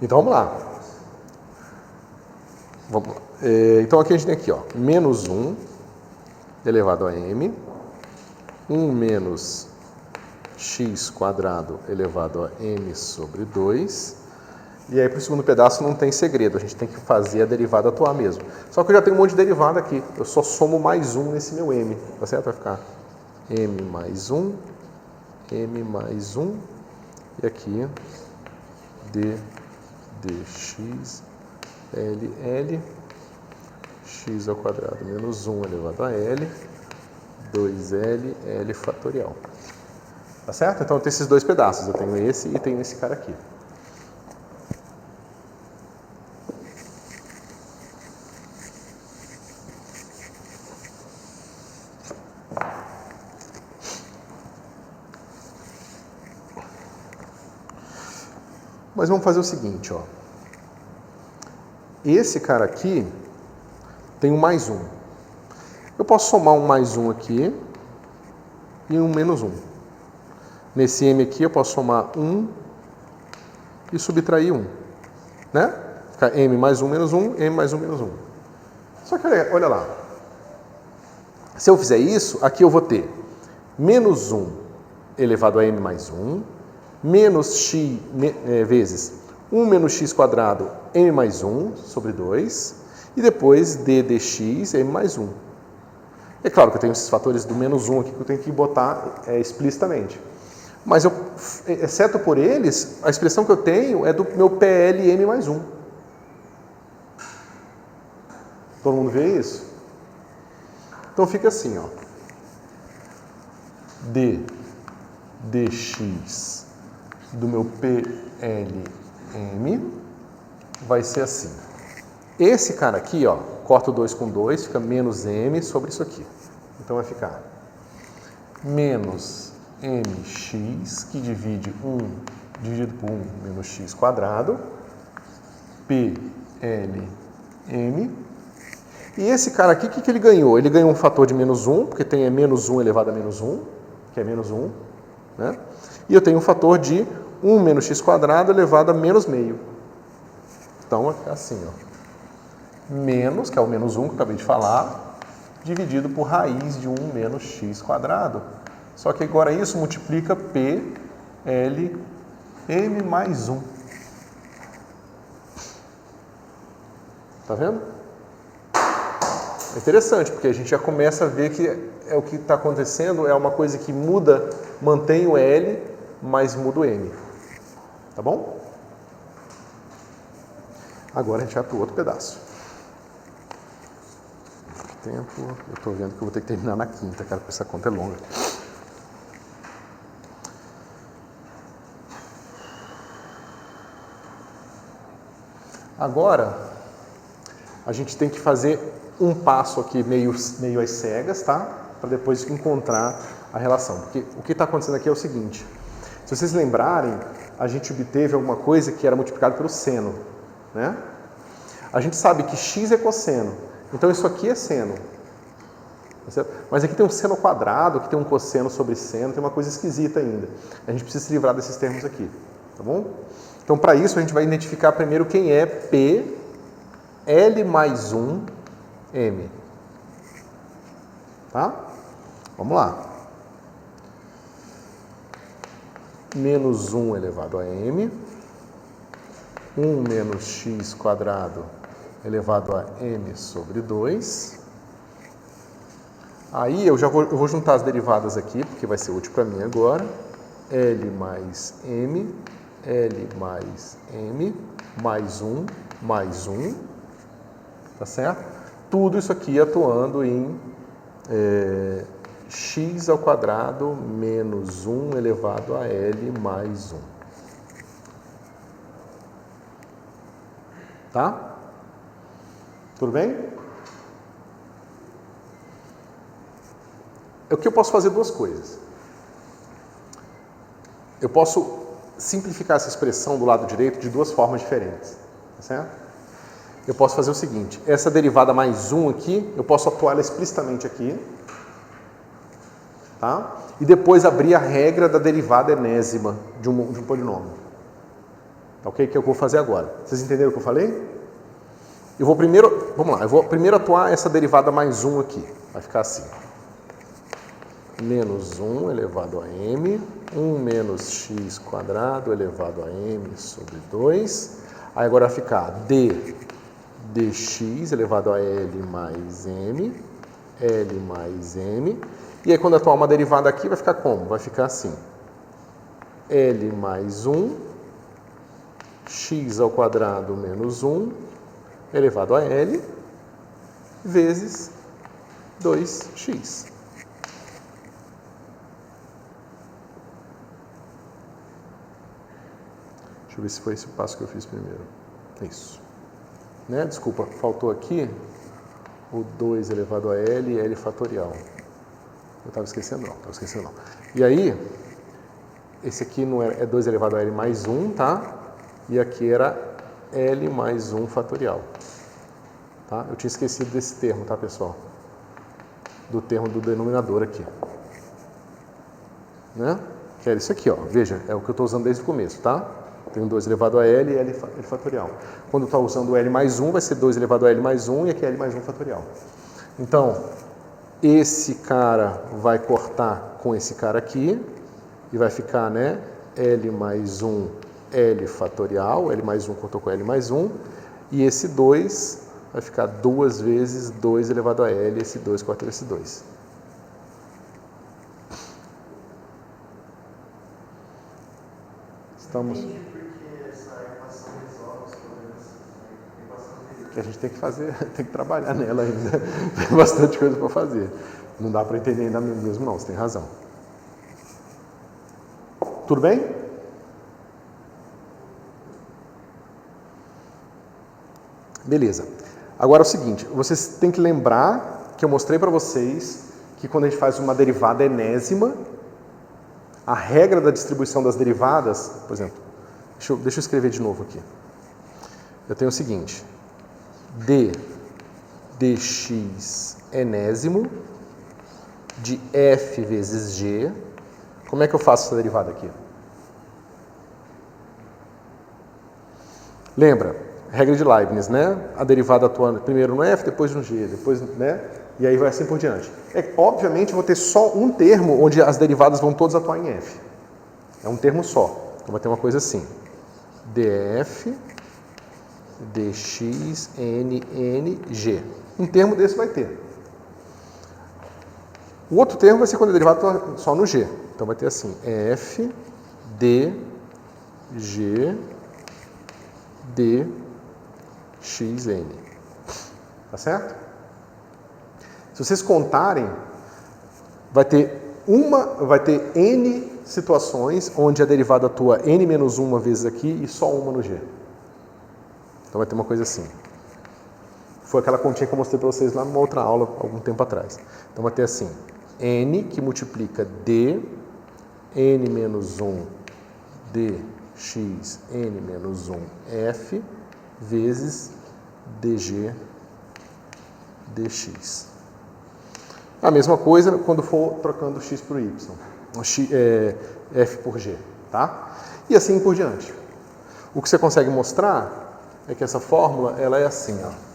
Então vamos lá. Então aqui a gente tem aqui, ó, menos 1 elevado a m, 1 menos x quadrado elevado a m sobre 2. E aí para o segundo pedaço não tem segredo, a gente tem que fazer a derivada atuar mesmo. Só que eu já tenho um monte de derivada aqui, eu só somo mais 1 nesse meu m, tá certo? Vai ficar m mais 1, e aqui d dx L, x ao quadrado menos 1 elevado a L, 2L, L fatorial. Tá certo? Então eu tenho esses dois pedaços, eu tenho esse e tenho esse cara aqui. Mas vamos fazer o seguinte, ó. Esse cara aqui tem um mais 1. Eu posso somar um mais 1 aqui e um menos 1. Nesse m aqui eu posso somar 1 e subtrair 1. Né? Fica m mais 1 menos 1, m mais 1 menos 1. Só que olha lá. Se eu fizer isso, aqui eu vou ter menos 1 elevado a m mais 1, menos x vezes 1 menos x quadrado m mais 1 sobre 2, e depois d dx m mais 1. É claro que eu tenho esses fatores do menos 1 aqui que eu tenho que botar explicitamente. Mas, exceto por eles, a expressão que eu tenho é do meu PL m mais 1. Todo mundo vê isso? Então fica assim, ó. d dx do meu PLM vai ser assim. Esse cara aqui, ó, corta o 2 com 2, fica menos m sobre isso aqui. Então vai ficar menos mx, que divide 1 dividido por 1 menos x quadrado, PLM. E esse cara aqui, o que ele ganhou? Ele ganhou um fator de menos 1, porque tem menos 1 elevado a menos 1, que é menos 1, né? E eu tenho um fator de 1 menos x quadrado elevado a menos meio. Então vai ficar assim, ó. Menos, que é o menos 1 que eu acabei de falar, dividido por raiz de 1 menos x quadrado. Só que agora isso multiplica P, L, M mais 1. Tá vendo? É interessante, porque a gente já começa a ver que o que está acontecendo é uma coisa que muda, mantém o L, mas muda o M. Tá bom? Agora a gente vai para o outro pedaço. Tempo, eu estou vendo que eu vou ter que terminar na quinta, cara, porque essa conta é longa. Agora, a gente tem que fazer um passo aqui meio às cegas, tá? Para depois encontrar a relação. Porque o que está acontecendo aqui é o seguinte. Se vocês lembrarem, a gente obteve alguma coisa que era multiplicado pelo seno, né? A gente sabe que x é cosseno, então isso aqui é seno. Tá certo? Mas aqui tem um seno quadrado, aqui tem um cosseno sobre seno, tem uma coisa esquisita ainda. A gente precisa se livrar desses termos aqui, tá bom? Então, para isso, a gente vai identificar primeiro quem é P, L mais 1, M. Tá? Vamos lá. Menos 1 elevado a M. 1 menos x quadrado elevado a M sobre 2. Aí eu vou juntar as derivadas aqui, porque vai ser útil para mim agora. L mais M, L mais M, mais 1, tá certo? Tudo isso aqui atuando em x ao quadrado menos 1 elevado a L mais 1. Tá? Tudo bem? Aqui eu posso fazer duas coisas. Eu posso simplificar essa expressão do lado direito de duas formas diferentes. Tá certo? Eu posso fazer o seguinte, essa derivada mais 1 aqui, eu posso atuar ela explicitamente aqui. Tá? E depois abrir a regra da derivada enésima de um polinômio. Tá ok? Que eu vou fazer agora. Vocês entenderam o que eu falei? Eu vou primeiro, vamos lá, eu vou primeiro atuar essa derivada mais 1 aqui. Vai ficar assim. Menos 1 elevado a m, 1 menos x quadrado elevado a m sobre 2. Aí agora vai ficar d dx elevado a L mais M. E aí quando eu atuar uma derivada aqui, vai ficar como? Vai ficar assim. L mais 1, x ao quadrado menos 1, elevado a L, vezes 2x. Deixa eu ver se foi esse o passo que eu fiz primeiro. Isso. Né? Desculpa, faltou aqui o 2 elevado a L e L fatorial. Eu estava esquecendo não. E aí, esse aqui não é 2 elevado a L mais 1, tá? E aqui era L mais 1 fatorial. Tá? Eu tinha esquecido desse termo, tá, pessoal? Do termo do denominador aqui. Né? Que era isso aqui, ó. Veja, é o que eu estou usando desde o começo, tá? Tenho 2 elevado a L e L fatorial. Quando eu estou usando o L mais 1, vai ser 2 elevado a L mais 1 e aqui é L mais 1 fatorial. Então, esse cara vai cortar com esse cara aqui e vai ficar, né, L mais 1, L fatorial, L mais 1 cortou com L mais 1, e esse 2 vai ficar 2 vezes 2 elevado a L, esse 2 corta esse 2. Estamos... que a gente tem que fazer, tem que trabalhar nela ainda. Tem bastante coisa para fazer. Não dá para entender ainda mesmo não, você tem razão. Tudo bem? Beleza. Agora é o seguinte, vocês têm que lembrar que eu mostrei para vocês que quando a gente faz uma derivada enésima, a regra da distribuição das derivadas, por exemplo, deixa eu escrever de novo aqui. Eu tenho o seguinte, d dx enésimo de f vezes g. Como é que eu faço essa derivada aqui? Lembra? Regra de Leibniz, né? A derivada atuando primeiro no f, depois no g, depois, né? E aí vai assim por diante. Obviamente, eu vou ter só um termo onde as derivadas vão todas atuar em f. É um termo só. Então, vai ter uma coisa assim. df dx n g. Um termo desse vai ter. O outro termo vai ser quando a derivada está só no g. Então, vai ter assim. f d g d xn. Tá certo? Se vocês contarem, vai ter n situações onde a derivada atua n menos uma vezes aqui e só uma no g. Então vai ter uma coisa assim. Foi aquela continha que eu mostrei para vocês lá numa outra aula, algum tempo atrás. Então vai ter assim, n que multiplica d, n menos 1 dxn menos 1f vezes dg dx. A mesma coisa quando for trocando x por y, f por g, tá? E assim por diante. O que você consegue mostrar é que essa fórmula ela é assim, ó.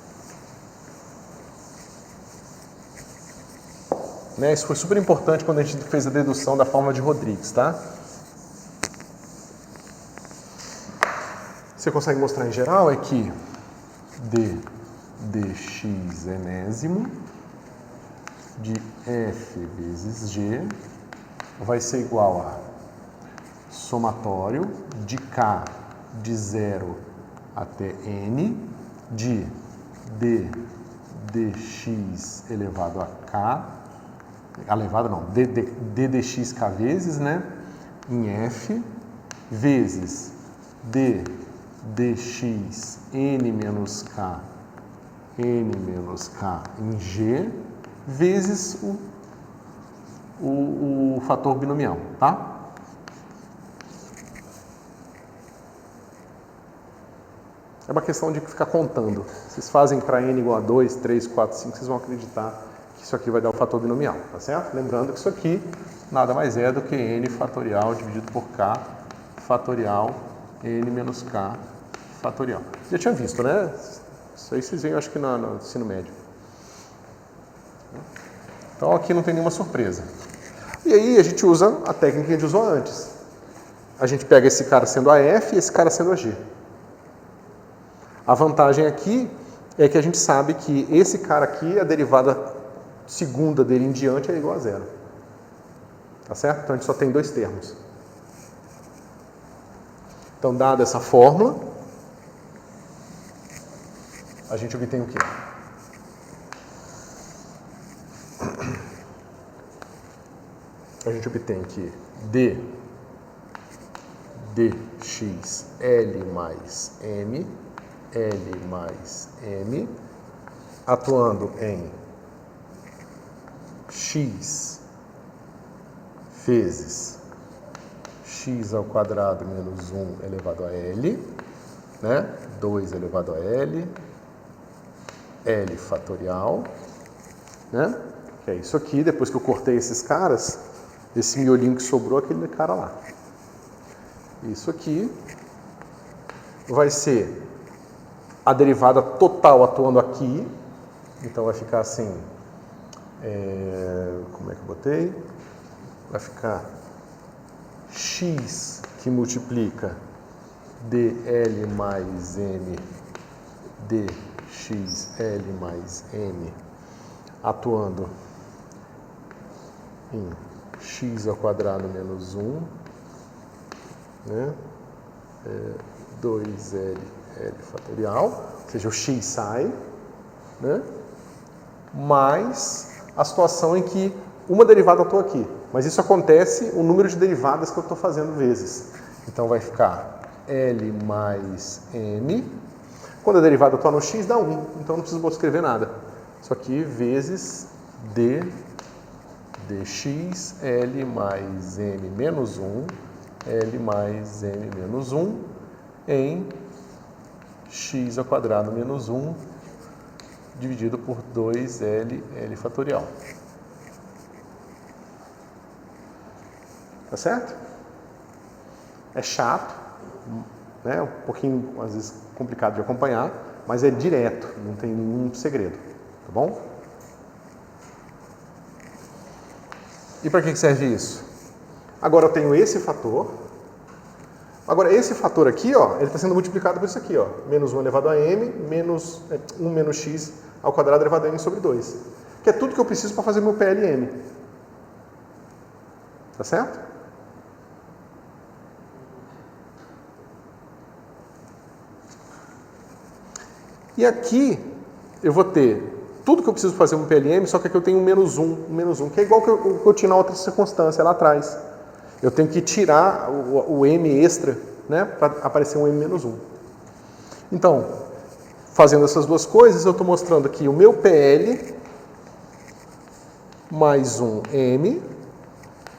Né? Isso foi super importante quando a gente fez a dedução da fórmula de Rodrigues, tá? Você consegue mostrar em geral é que d dx enésimo de f vezes g vai ser igual a somatório de k de 0 até n de d dx elevado a k, elevado não, d dx k vezes, né, em f, vezes d dx n menos k em g, vezes o fator binomial, tá? É uma questão de ficar contando. Vocês fazem para n igual a 2, 3, 4, 5, vocês vão acreditar que isso aqui vai dar o fator binomial, tá certo? Lembrando que isso aqui nada mais é do que n fatorial dividido por k fatorial n menos k fatorial. Já tinha visto, né? Isso aí vocês veem, acho que no ensino médio. Então aqui não tem nenhuma surpresa. E aí a gente usa a técnica que a gente usou antes. A gente pega esse cara sendo a f e esse cara sendo a g. A vantagem aqui é que a gente sabe que esse cara aqui, a derivada segunda dele em diante é igual a zero. Tá certo? Então a gente só tem dois termos. Então, dada essa fórmula, a gente obtém o quê? A gente obtém que dx L mais M, atuando em x vezes x ao quadrado menos 1 elevado a L, né? 2 elevado a L fatorial, né? Que é isso aqui, depois que eu cortei esses caras, esse miolinho que sobrou, aquele cara lá. Isso aqui vai ser a derivada total atuando aqui, então vai ficar assim, como é que eu botei? Vai ficar x que multiplica dl mais m dxl mais m atuando em x ao quadrado menos 1, né? 2l fatorial, ou seja, o x sai, né? Mais a situação em que uma derivada atua aqui, mas isso acontece o número de derivadas que eu estou fazendo vezes. Então vai ficar L mais M. Quando a derivada atua no x, dá 1, então não preciso escrever nada. Isso aqui vezes dx L mais M menos 1, L mais M menos 1, em x ao quadrado menos 1, dividido por 2L fatorial. Tá certo? É chato, né? Um pouquinho, às vezes, complicado de acompanhar, mas é direto, não tem nenhum segredo, tá bom? E para que serve isso? Agora eu tenho esse fator. Agora esse fator aqui, ó, ele está sendo multiplicado por isso aqui, ó, menos 1 elevado a m, menos 1 menos x ao quadrado elevado a m sobre 2. Que é tudo que eu preciso para fazer meu PLM. Tá certo? E aqui eu vou ter tudo que eu preciso fazer no PLM, só que aqui eu tenho um menos 1, que é igual que eu tinha na outra circunstância lá atrás. Eu tenho que tirar o m extra, né, para aparecer um m menos 1. Então, fazendo essas duas coisas, eu estou mostrando aqui o meu PL mais um m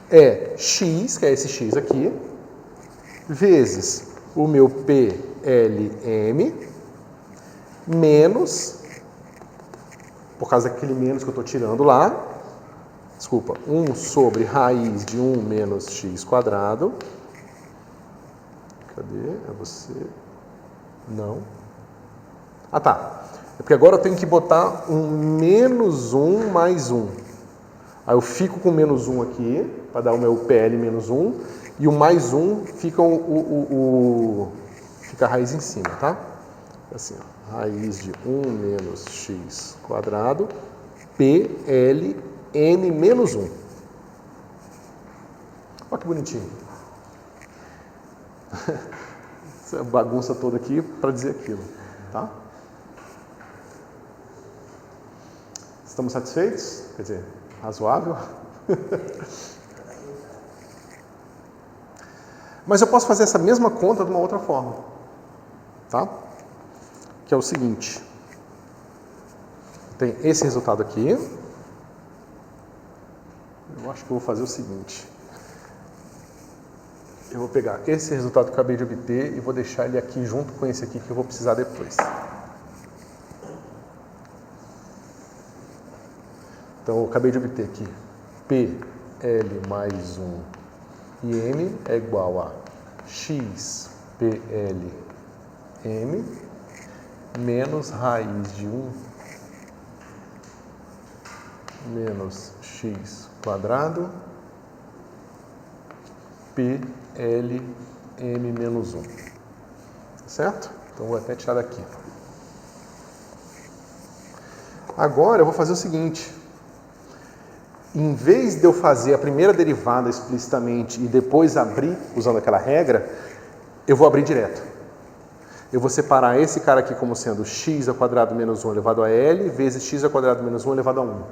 é x, que é esse x aqui, vezes o meu PLM menos, por causa daquele menos que eu estou tirando lá, desculpa, 1 sobre raiz de 1 menos x quadrado. Cadê? É você? Não. Ah, tá. É porque agora eu tenho que botar um menos 1 mais 1. Aí eu fico com menos 1 aqui, para dar o meu PL menos 1, e o mais 1 fica, fica a raiz em cima, tá? Assim, ó, raiz de 1 menos x quadrado, PL n menos 1. Olha que bonitinho. Essa bagunça toda aqui para dizer aquilo, tá? Estamos satisfeitos? Quer dizer, razoável? Mas eu posso fazer essa mesma conta de uma outra forma, tá? Que é o seguinte. Tem esse resultado aqui. Eu acho que eu vou fazer o seguinte. Eu vou pegar esse resultado que eu acabei de obter e vou deixar ele aqui junto com esse aqui que eu vou precisar depois. Então, eu acabei de obter aqui PL mais 1 e M é igual a x PL M menos raiz de 1 menos x quadrado PL M menos 1. Certo? Então, vou até tirar daqui. Agora, eu vou fazer o seguinte. Em vez de eu fazer a primeira derivada explicitamente e depois abrir, usando aquela regra, eu vou abrir direto. Eu vou separar esse cara aqui como sendo x ao quadrado menos 1 elevado a L vezes x ao quadrado menos 1 elevado a 1.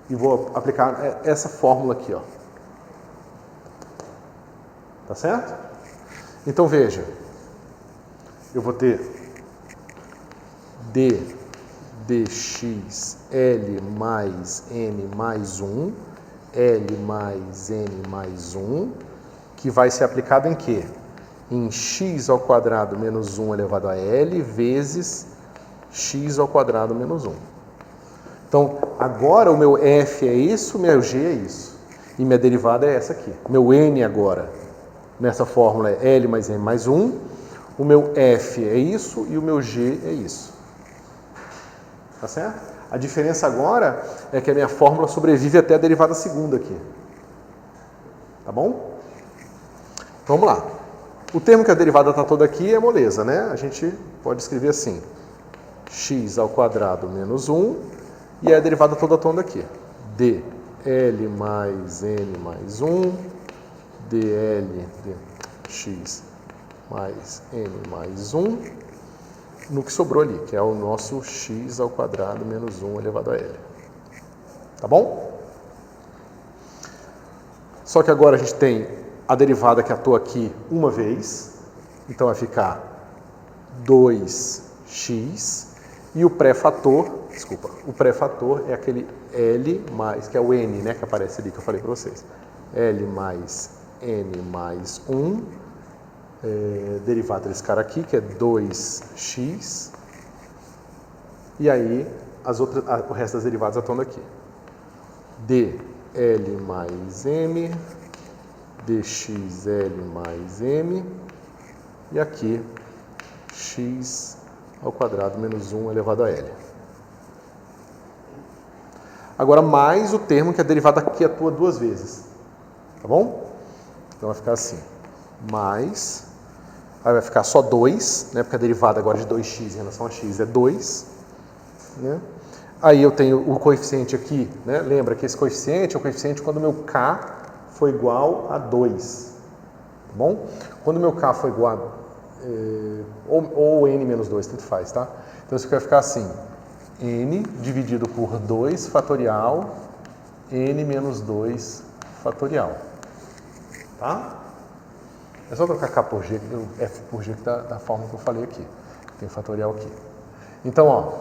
E vou aplicar essa fórmula aqui, ó. Tá certo? Então, veja. Eu vou ter dx L mais N mais 1, L mais N mais 1, que vai ser aplicado em quê? Em x ao quadrado menos 1 elevado a L vezes x ao quadrado menos 1. Então, agora o meu f é isso, meu g é isso. E minha derivada é essa aqui. Meu n agora, nessa fórmula, é L mais N mais 1. O meu f é isso e o meu g é isso. Tá certo? A diferença agora é que a minha fórmula sobrevive até a derivada segunda aqui. Tá bom? Vamos lá. O termo que a derivada está toda aqui é moleza, né? A gente pode escrever assim. X ao quadrado menos 1 e a derivada toda aqui. dl mais n mais 1 dl dx mais n mais 1 no que sobrou ali, que é o nosso x ao quadrado menos 1 elevado a L. Tá bom? Só que agora a gente tem a derivada que atua aqui uma vez, então vai ficar 2x, e o pré-fator, o pré-fator é aquele L mais, que é o n, né, que aparece ali, que eu falei para vocês. L mais n mais 1, derivada desse cara aqui, que é 2x, e aí o resto das derivadas atuando aqui. dl mais m, dxl mais m, e aqui x ao quadrado menos 1 elevado a L. Agora mais o termo que a derivada aqui atua duas vezes. Tá bom? Então vai ficar assim. Mais, aí vai ficar só 2, né? Porque a derivada agora de 2x em relação a x é 2. Né? Aí eu tenho o coeficiente aqui, né? Lembra que esse coeficiente é o coeficiente quando o meu k for igual a 2. Tá bom? Quando o meu k for igual a ou n menos 2, tanto faz, tá? Então isso aqui vai ficar assim, n dividido por 2 fatorial, n menos 2 fatorial, tá? É só trocar k por g, f por g, que tá da forma que eu falei aqui, tem fatorial aqui. Então, ó,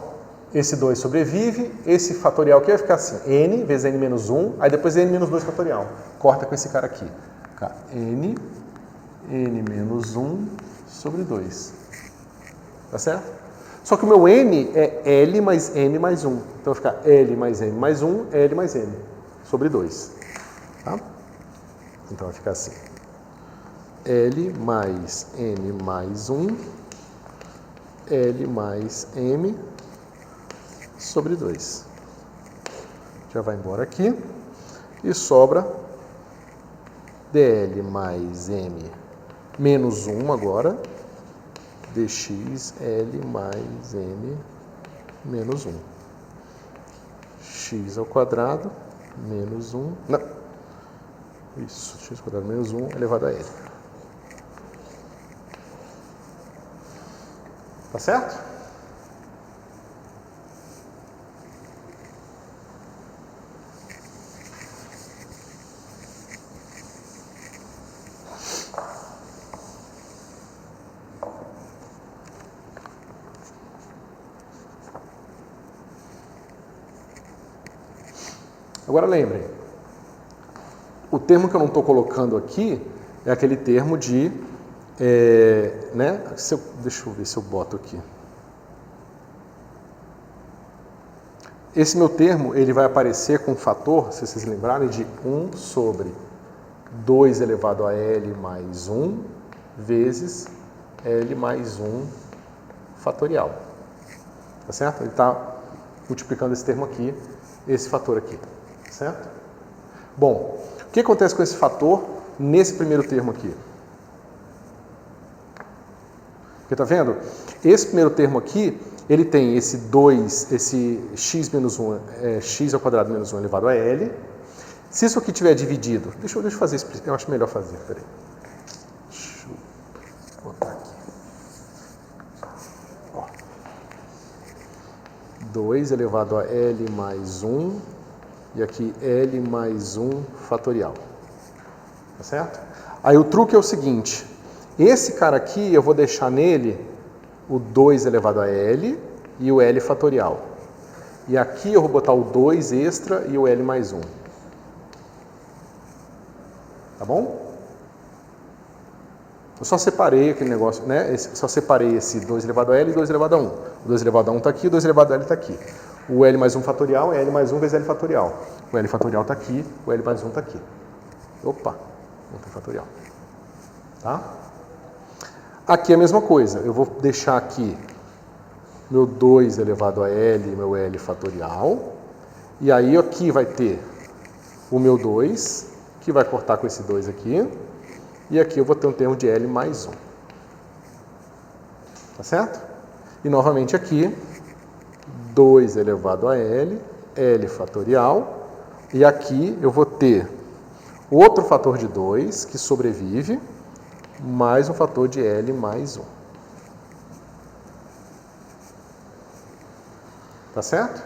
esse 2 sobrevive, esse fatorial aqui vai ficar assim, n vezes n menos 1, aí depois n menos 2 fatorial, corta com esse cara aqui, n n menos 1 sobre 2. Tá certo? Só que o meu n é L mais m mais 1. Então vai ficar L mais m mais 1, L mais m sobre 2. Tá? Então vai ficar assim. L mais m mais 1, L mais m sobre 2. Já vai embora aqui. E sobra dl mais m menos 1 agora, dx L mais m menos 1. X ao quadrado menos 1. Não. Isso, x ao quadrado menos 1 elevado a L. Tá certo? Agora lembrem, o termo que eu não estou colocando aqui é aquele termo de, né? Deixa eu ver se eu boto aqui. Esse meu termo, ele vai aparecer com um fator, se vocês lembrarem, de 1 sobre 2 elevado a L mais 1 vezes L mais 1 fatorial. Tá certo? Ele está multiplicando esse termo aqui, esse fator aqui. Certo? Bom, o que acontece com esse fator nesse primeiro termo aqui? Porque tá vendo? Esse primeiro termo aqui, ele tem esse 2, esse x menos 1, x ao quadrado menos 1 elevado a L. Se isso aqui tiver dividido, deixa eu fazer isso, eu acho melhor fazer, peraí. Deixa eu botar aqui. Ó. 2 elevado a L mais 1. E aqui L mais 1 fatorial. Tá certo? Aí o truque é o seguinte. Esse cara aqui eu vou deixar nele o 2 elevado a L e o L fatorial. E aqui eu vou botar o 2 extra e o L mais 1. Tá bom? Eu só separei aquele negócio, né? Só separei esse 2 elevado a L e 2 elevado a 1. O 2 elevado a 1 está aqui, o 2 elevado a L está aqui. O L mais 1 fatorial é L mais 1 vezes L fatorial. O L fatorial está aqui, o L mais 1 está aqui. Opa, não tem fatorial. Tá? Aqui é a mesma coisa. Eu vou deixar aqui meu 2 elevado a L e meu L fatorial. E aí aqui vai ter o meu 2, que vai cortar com esse 2 aqui. E aqui eu vou ter um termo de L mais 1. Tá certo? E novamente aqui, 2 elevado a L, L fatorial. E aqui eu vou ter outro fator de 2 que sobrevive, mais um fator de L mais 1. Tá certo?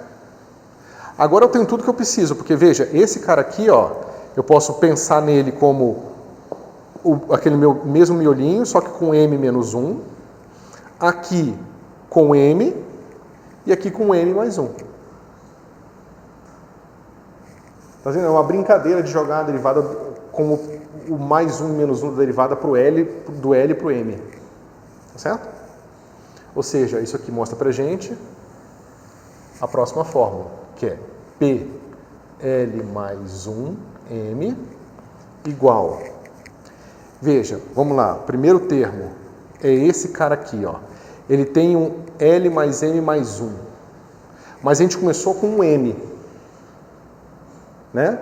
Agora eu tenho tudo que eu preciso, porque veja, esse cara aqui, ó, eu posso pensar nele como aquele meu mesmo miolinho, só que com m menos 1. Aqui com m e aqui com m mais 1. Tá vendo? É uma brincadeira de jogar a derivada como o mais 1 e menos 1 da derivada para o L, do L para o M. Tá certo? Ou seja, isso aqui mostra para gente a próxima fórmula, que é P L mais 1 M igual. Veja, vamos lá. O primeiro termo é esse cara aqui, ó. Ele tem um L mais M mais 1. Mas a gente começou com um M. Né?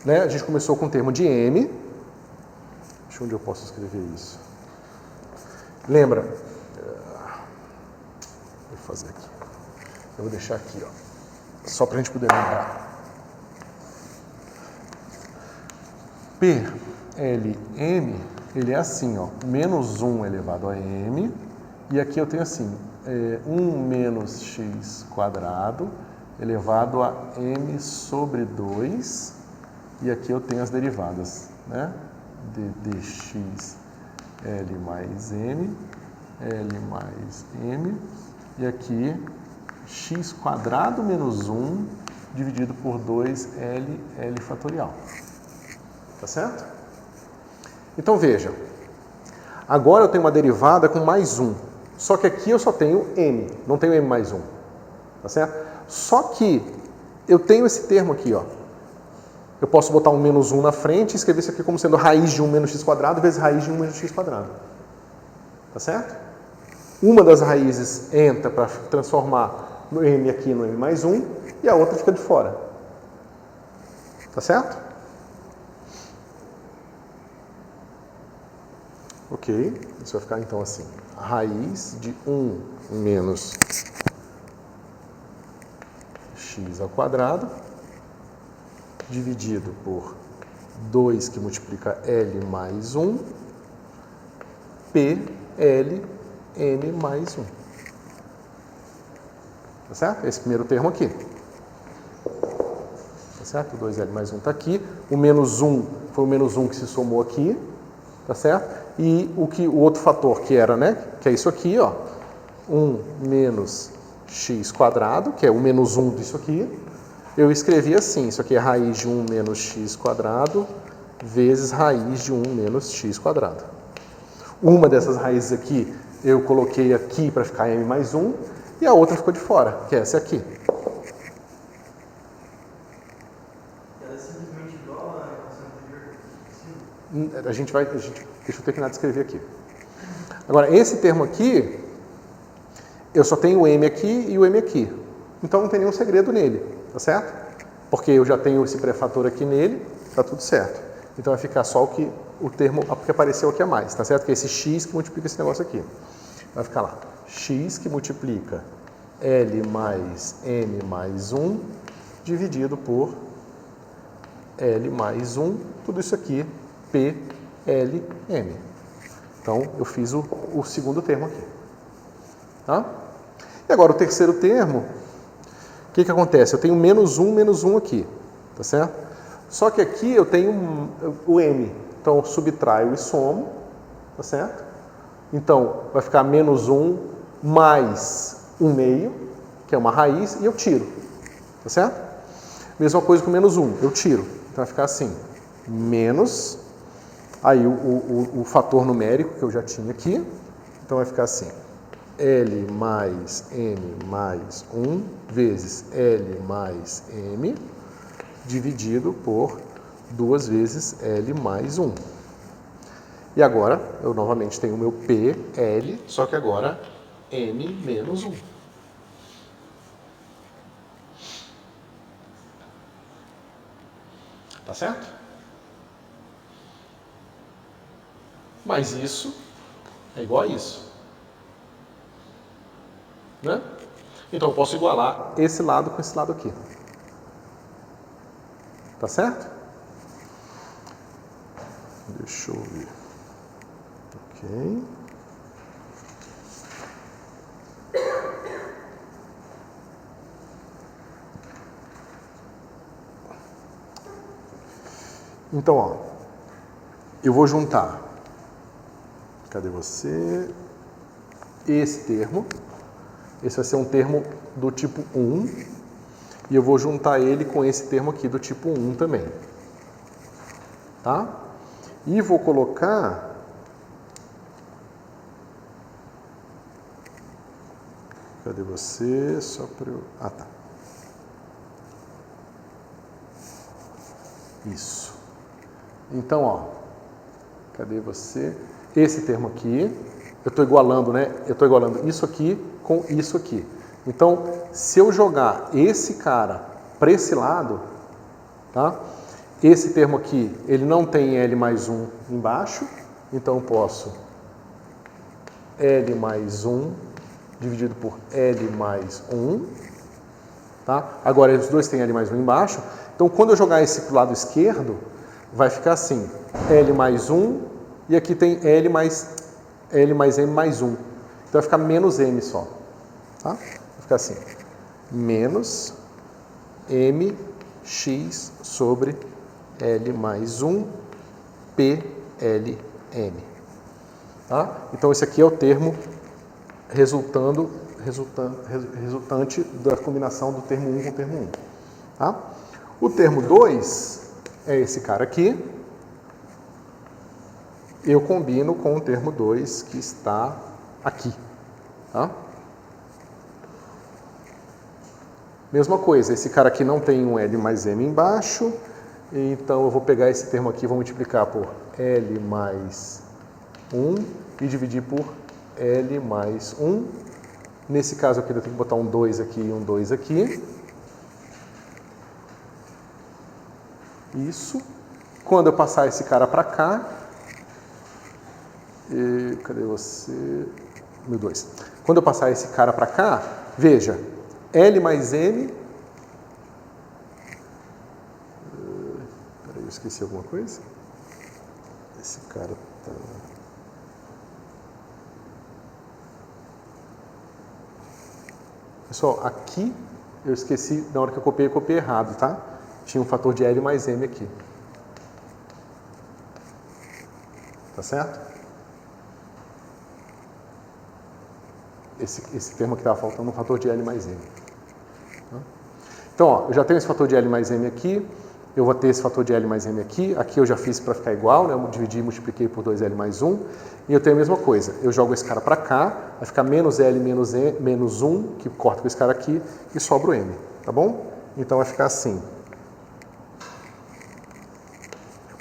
A gente começou com o termo de M. Deixa eu ver onde eu posso escrever isso. Lembra? Vou fazer aqui. Eu vou deixar aqui, ó. Só para a gente poder lembrar. P, L, M, ele é assim, ó. Menos 1 elevado a M. E aqui eu tenho assim, 1 menos x quadrado elevado a m sobre 2, e aqui eu tenho as derivadas, né? De dx L mais M, L mais M, e aqui x quadrado menos 1 dividido por 2L, L fatorial. Tá certo? Então veja, Agora eu tenho uma derivada com mais 1. Só que aqui eu só tenho m, não tenho m mais 1. Tá certo? Só que eu tenho esse termo aqui, ó. Eu posso botar um menos 1 na frente e escrever isso aqui como sendo raiz de 1 menos x quadrado vezes raiz de 1 menos x quadrado. Tá certo? Uma das raízes entra para transformar no m aqui no m mais 1 e a outra fica de fora. Tá certo? Ok, isso vai ficar então assim. Raiz de 1 menos x ao quadrado dividido por 2 que multiplica L mais 1, PL M mais 1. Tá certo? Esse primeiro termo aqui. Tá certo? O 2L mais 1 está aqui. O menos 1 foi o menos 1 que se somou aqui. Tá certo? E o outro fator que era, né? Que é isso aqui, ó. 1 menos x quadrado, que é o menos 1 disso aqui. Eu escrevi assim, isso aqui é raiz de 1 menos x quadrado vezes raiz de 1 menos x quadrado. Uma dessas raízes aqui eu coloquei aqui para ficar m mais 1 e a outra ficou de fora, que é essa aqui. Ela é simplesmente igual à equação anterior? Deixa eu terminar de escrever aqui. Agora, esse termo aqui, eu só tenho o m aqui e o m aqui. Então não tem nenhum segredo nele. Tá certo? Porque eu já tenho esse pré-fator aqui nele, tá tudo certo. Então vai ficar só o termo que apareceu aqui a mais, tá certo? Que é esse x que multiplica esse negócio aqui. Vai ficar lá, x que multiplica L mais M mais 1 dividido por L mais 1, tudo isso aqui, P, L, M. Então eu fiz o segundo termo aqui. Tá? E agora o terceiro termo, o que acontece? Eu tenho menos 1 aqui, tá certo? Só que aqui eu tenho o m, então eu subtraio e somo, tá certo? Então vai ficar menos 1 mais 1 meio, que é uma raiz, e eu tiro, tá certo? Mesma coisa com menos 1, eu tiro. Então vai ficar assim, menos, aí o fator numérico que eu já tinha aqui, então vai ficar assim. L mais M mais 1 vezes L mais M dividido por 2 vezes L mais 1. E agora eu novamente tenho o meu PL, só que agora M menos 1. Tá certo? Mas isso é igual a isso. Né? Então eu posso igualar esse lado com esse lado aqui. Tá certo? Deixa eu ver. Ok. Então, ó, eu vou juntar. Cadê você? Esse termo. Esse vai ser um termo do tipo 1, e eu vou juntar ele com esse termo aqui do tipo 1 também. Tá? E vou colocar... Cadê você? Só para eu... Ah, tá. Isso. Então, ó, cadê você? Esse termo aqui, eu estou igualando, né? Eu estou igualando isso aqui com isso aqui. Então, se eu jogar esse cara para esse lado, tá? Esse termo aqui, ele não tem L mais 1 embaixo, então eu posso L mais 1 dividido por L mais 1, tá? Agora, os dois têm L mais 1 embaixo, então quando eu jogar esse para o lado esquerdo, vai ficar assim, L mais 1, e aqui tem L mais M mais 1. Então vai ficar menos M só. Tá? Vai ficar assim, menos mx sobre L mais 1 PLM. Tá? Então esse aqui é o termo resultante da combinação do termo 1 com o termo 1. Tá? O termo 2 é esse cara aqui. eu combino com o termo 2 que está aqui. Tá? Mesma coisa, esse cara aqui não tem um L mais M embaixo, então eu vou pegar esse termo aqui e vou multiplicar por L mais 1 e dividir por L mais 1. Nesse caso aqui eu tenho que botar um 2 aqui e um 2 aqui. Isso. Quando eu passar esse cara para cá, cadê você? Meu 2. Quando eu passar esse cara para cá, veja, L mais M. Peraí, eu esqueci alguma coisa? Esse cara tá. Pessoal, aqui eu esqueci, na hora que eu copiei errado, tá? Tinha um fator de L mais M aqui. Tá certo? Esse termo aqui estava faltando um fator de L mais M. Então, ó, eu já tenho esse fator de L mais M aqui, eu vou ter esse fator de L mais M aqui, aqui eu já fiz para ficar igual, né? Eu dividi e multipliquei por 2L mais 1, e eu tenho a mesma coisa, eu jogo esse cara para cá, vai ficar menos L menos 1, que corta com esse cara aqui, e sobra o M, tá bom? Então vai ficar assim.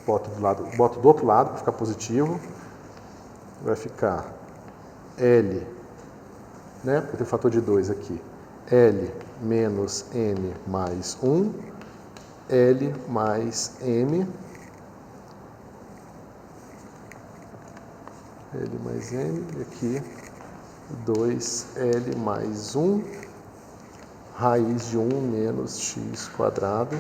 Boto do outro lado para ficar positivo, vai ficar L, né? Porque tem o fator de 2 aqui, L menos M mais 1, L mais M, L mais M, e aqui 2L mais 1, raiz de 1 menos x quadrado,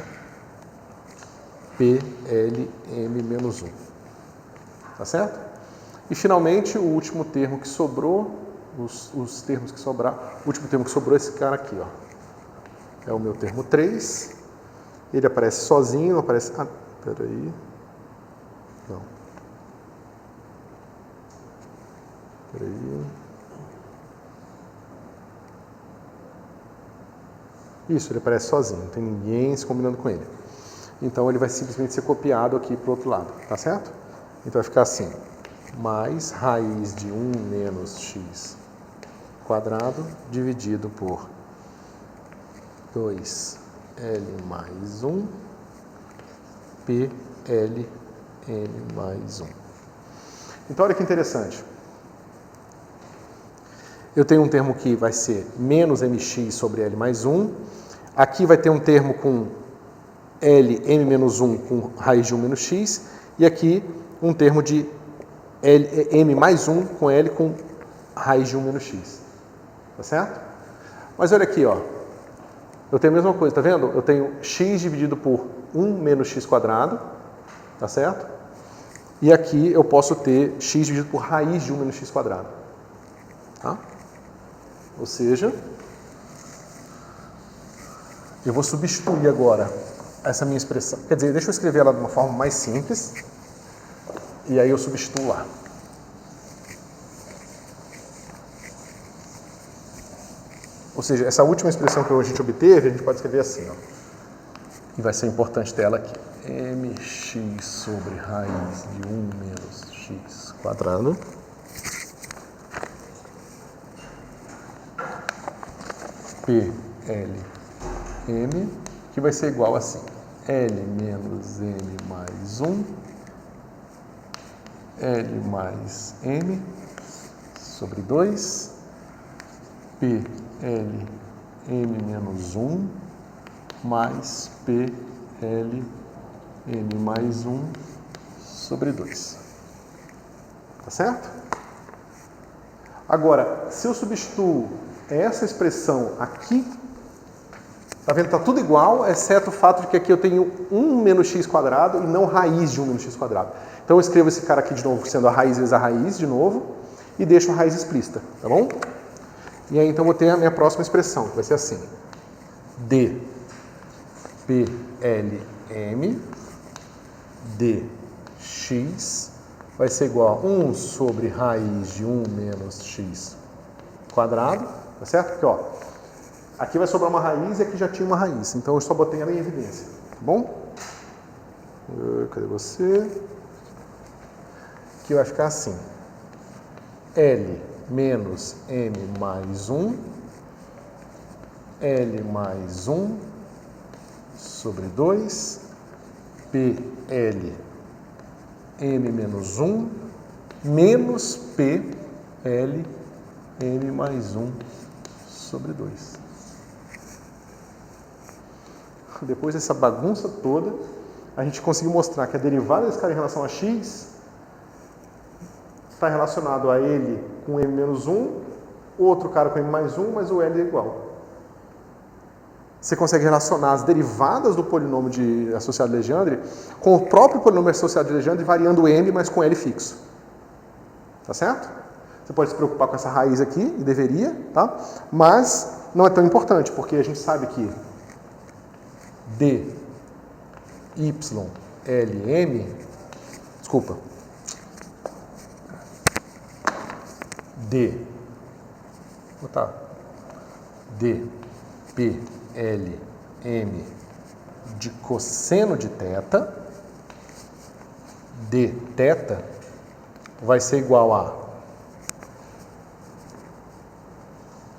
PLM menos 1. Tá certo? E finalmente o último termo que sobrou, os termos que sobraram, o último termo que sobrou é esse cara aqui, ó. É o meu termo 3. Ele aparece sozinho, não aparece. Ah, peraí. Não. Peraí. Isso, ele aparece sozinho, não tem ninguém se combinando com ele. Então ele vai simplesmente ser copiado aqui para o outro lado, tá certo? Então vai ficar assim, mais raiz de 1 menos x quadrado dividido por 2L mais 1 PLM mais 1. Então olha que interessante. Eu tenho um termo que vai ser menos mx sobre L mais 1. Aqui vai ter um termo com L, M menos 1 com raiz de 1 menos x. E aqui um termo de L, M mais 1 com L com raiz de 1 menos x. Tá certo? Mas olha aqui, ó. Eu tenho a mesma coisa, tá vendo? Eu tenho x dividido por 1 menos x quadrado. Tá certo? E aqui eu posso ter x dividido por raiz de 1 menos x quadrado. Tá? Ou seja, eu vou substituir agora essa minha expressão. Quer dizer, deixa eu escrever ela de uma forma mais simples. E aí eu substituo lá. Ou seja, essa última expressão que a gente obteve, a gente pode escrever assim, ó. E vai ser importante dela aqui. Mx sobre raiz de 1 menos x quadrado. PLM, que vai ser igual assim. L menos M mais 1, L mais M sobre 2, PLM menos 1, mais PLM mais 1 sobre 2. Tá certo? Agora, se eu substituo essa expressão aqui, tá vendo? Tá tudo igual, exceto o fato de que aqui eu tenho 1 menos x quadrado e não raiz de 1 menos x quadrado. Então eu escrevo esse cara aqui de novo, sendo a raiz vezes a raiz, de novo, e deixo a raiz explícita, tá bom? E aí então eu vou ter a minha próxima expressão, que vai ser assim. D PLM dx vai ser igual a 1 sobre raiz de 1 menos x quadrado, tá certo? Porque, ó, aqui vai sobrar uma raiz e aqui já tinha uma raiz, então eu só botei ela em evidência, tá bom? Cadê você? que vai ficar assim. L menos M mais 1, L mais 1 sobre 2, PL M menos 1, menos PL M mais 1 sobre 2. Depois dessa bagunça toda, a gente conseguiu mostrar que a derivada desse cara em relação a x está relacionado a ele com m menos 1, outro cara com m mais 1, mas o L é igual. Você consegue relacionar as derivadas do polinômio associado de Legendre com o próprio polinômio associado de Legendre variando m, mas com L fixo. Tá certo? Você pode se preocupar com essa raiz aqui, e deveria, tá? Mas não é tão importante, porque a gente sabe que d, y, l, m, desculpa, d, botar d, p, l, m de cosseno de θ, d θ vai ser igual a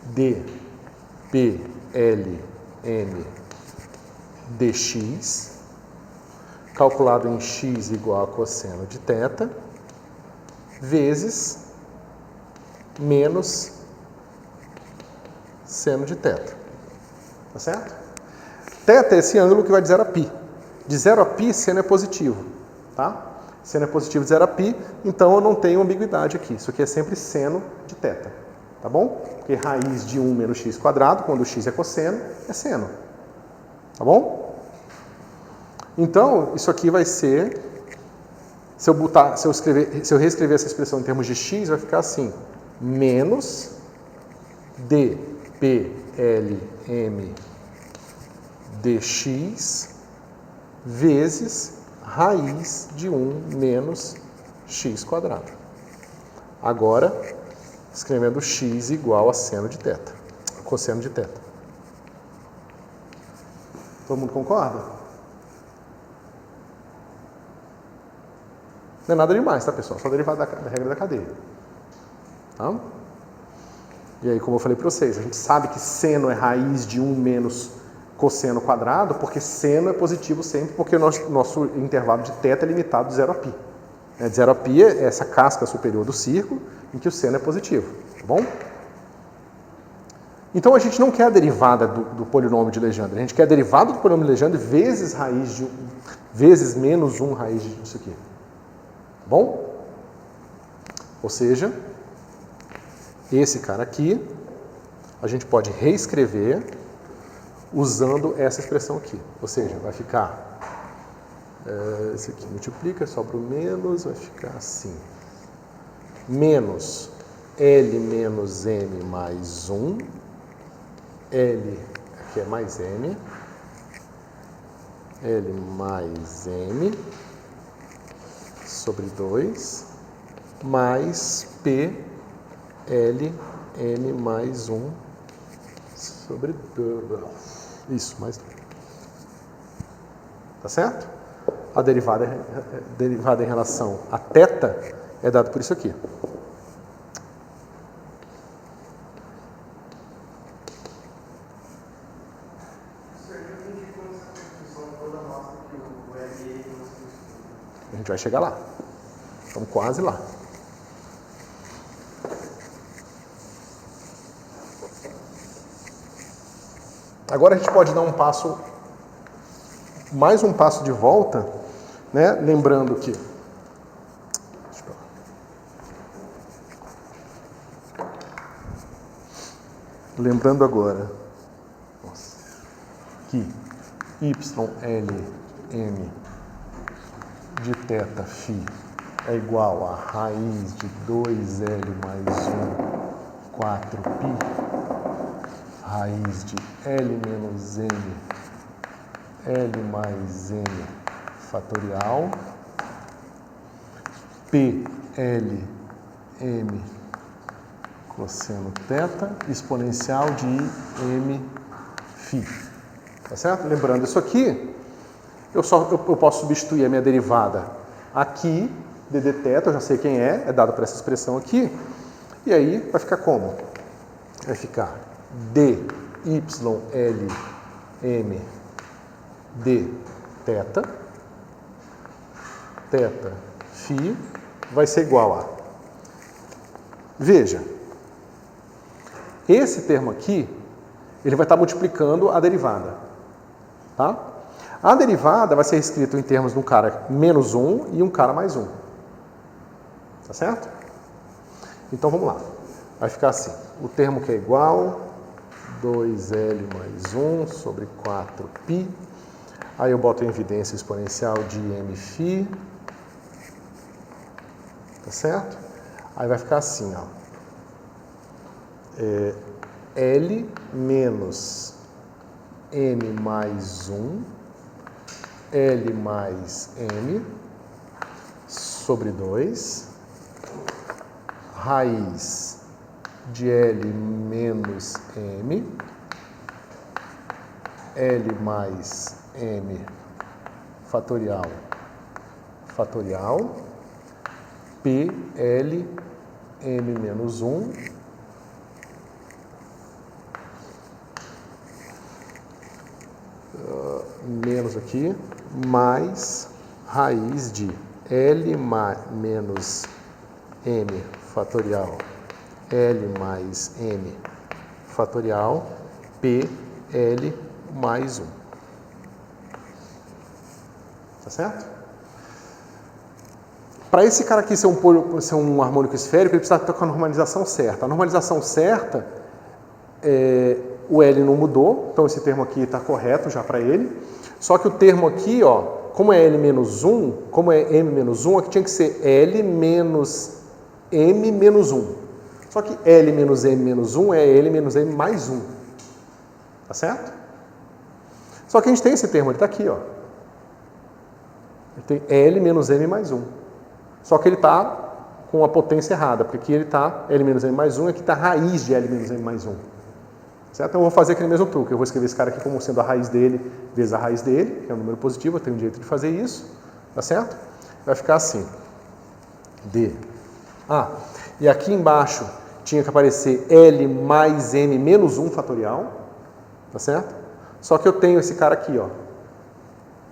d, p, l, m dx, calculado em x igual a cosseno de θ, vezes menos seno de θ. Tá certo? Θ é esse ângulo que vai de 0 a π. De 0 a π, seno é positivo. Tá? Seno é positivo de 0 a π, então eu não tenho ambiguidade aqui. Isso aqui é sempre seno de θ. Tá bom? Porque raiz de 1 menos x quadrado, quando x é cosseno, é seno. Tá bom? Então, isso aqui vai ser, se eu reescrever essa expressão em termos de x, vai ficar assim, menos d, p, l, m dx vezes raiz de 1 menos x quadrado. Agora, escrevendo x igual a seno de θ, cosseno de θ. Todo mundo concorda? Não é nada demais, tá, pessoal? Só derivada da regra da cadeia. Tá? E aí, como eu falei para vocês, a gente sabe que seno é raiz de 1 menos cosseno quadrado, porque seno é positivo sempre, porque o nosso intervalo de θ é limitado de 0 a π. De 0 a π é essa casca superior do círculo, em que o seno é positivo. Tá bom? Então, a gente não quer a derivada do polinômio de Legendre. A gente quer a derivada do polinômio de Legendre vezes raiz de 1, vezes menos 1 raiz disso aqui. Tá bom? Ou seja, esse cara aqui, a gente pode reescrever usando essa expressão aqui. Ou seja, vai ficar... esse aqui multiplica, sobra o menos, vai ficar assim. Menos L menos M mais 1. L, aqui é mais M. L mais M sobre 2. Mais P, L, M mais 1 sobre 2. Isso, mais 2. Tá certo? A derivada em relação a θ é dada por isso aqui. A gente vai chegar lá. Estamos quase lá. Agora a gente pode dar um passo, mais um passo de volta, né? Lembrando que... Lembrando agora que YLM de θφ é igual a raiz de 2L mais 1, 4π, raiz de L menos M, L mais M fatorial, PL M cosseno θ, exponencial de mφ. Tá certo? Lembrando isso aqui, eu posso substituir a minha derivada aqui d dθ, eu já sei quem é dado por essa expressão aqui. E aí vai ficar como? Vai ficar dy lm d θ, θ φ vai ser igual a... Veja, esse termo aqui, ele vai estar multiplicando a derivada, tá? A derivada vai ser escrita em termos de um cara menos 1 e um cara mais 1. Tá certo? Então vamos lá. Vai ficar assim, o termo que é igual, 2L mais 1 sobre 4π. Aí eu boto em evidência o exponencial de mφ. Tá certo? Aí vai ficar assim, ó. L menos m mais 1, L mais m, sobre 2, raiz de L menos m, L mais m fatorial, fatorial, P, L, m menos 1, menos aqui, mais raiz de L menos m fatorial, L mais m fatorial, P, L mais 1. Tá certo? Para esse cara aqui ser um harmônico esférico, ele precisa estar com a normalização certa. A normalização certa, o L não mudou, então esse termo aqui está correto já para ele. Só que o termo aqui, ó, como é L menos 1, como é M menos 1, aqui tinha que ser L menos M menos 1. Só que L menos M menos 1 é L menos M mais 1. Tá certo? Só que a gente tem esse termo, ele está aqui, ó. Ele tem L menos M mais 1. Só que ele está com a potência errada, porque aqui ele está L menos M mais 1, aqui está a raiz de L menos M mais 1. Certo? Então eu vou fazer aquele mesmo truque. Eu vou escrever esse cara aqui como sendo a raiz dele vezes a raiz dele, que é um número positivo, eu tenho um jeito de fazer isso. Tá certo? Vai ficar assim. D. E aqui embaixo tinha que aparecer L mais M menos 1 fatorial. Tá certo? Só que eu tenho esse cara aqui, ó.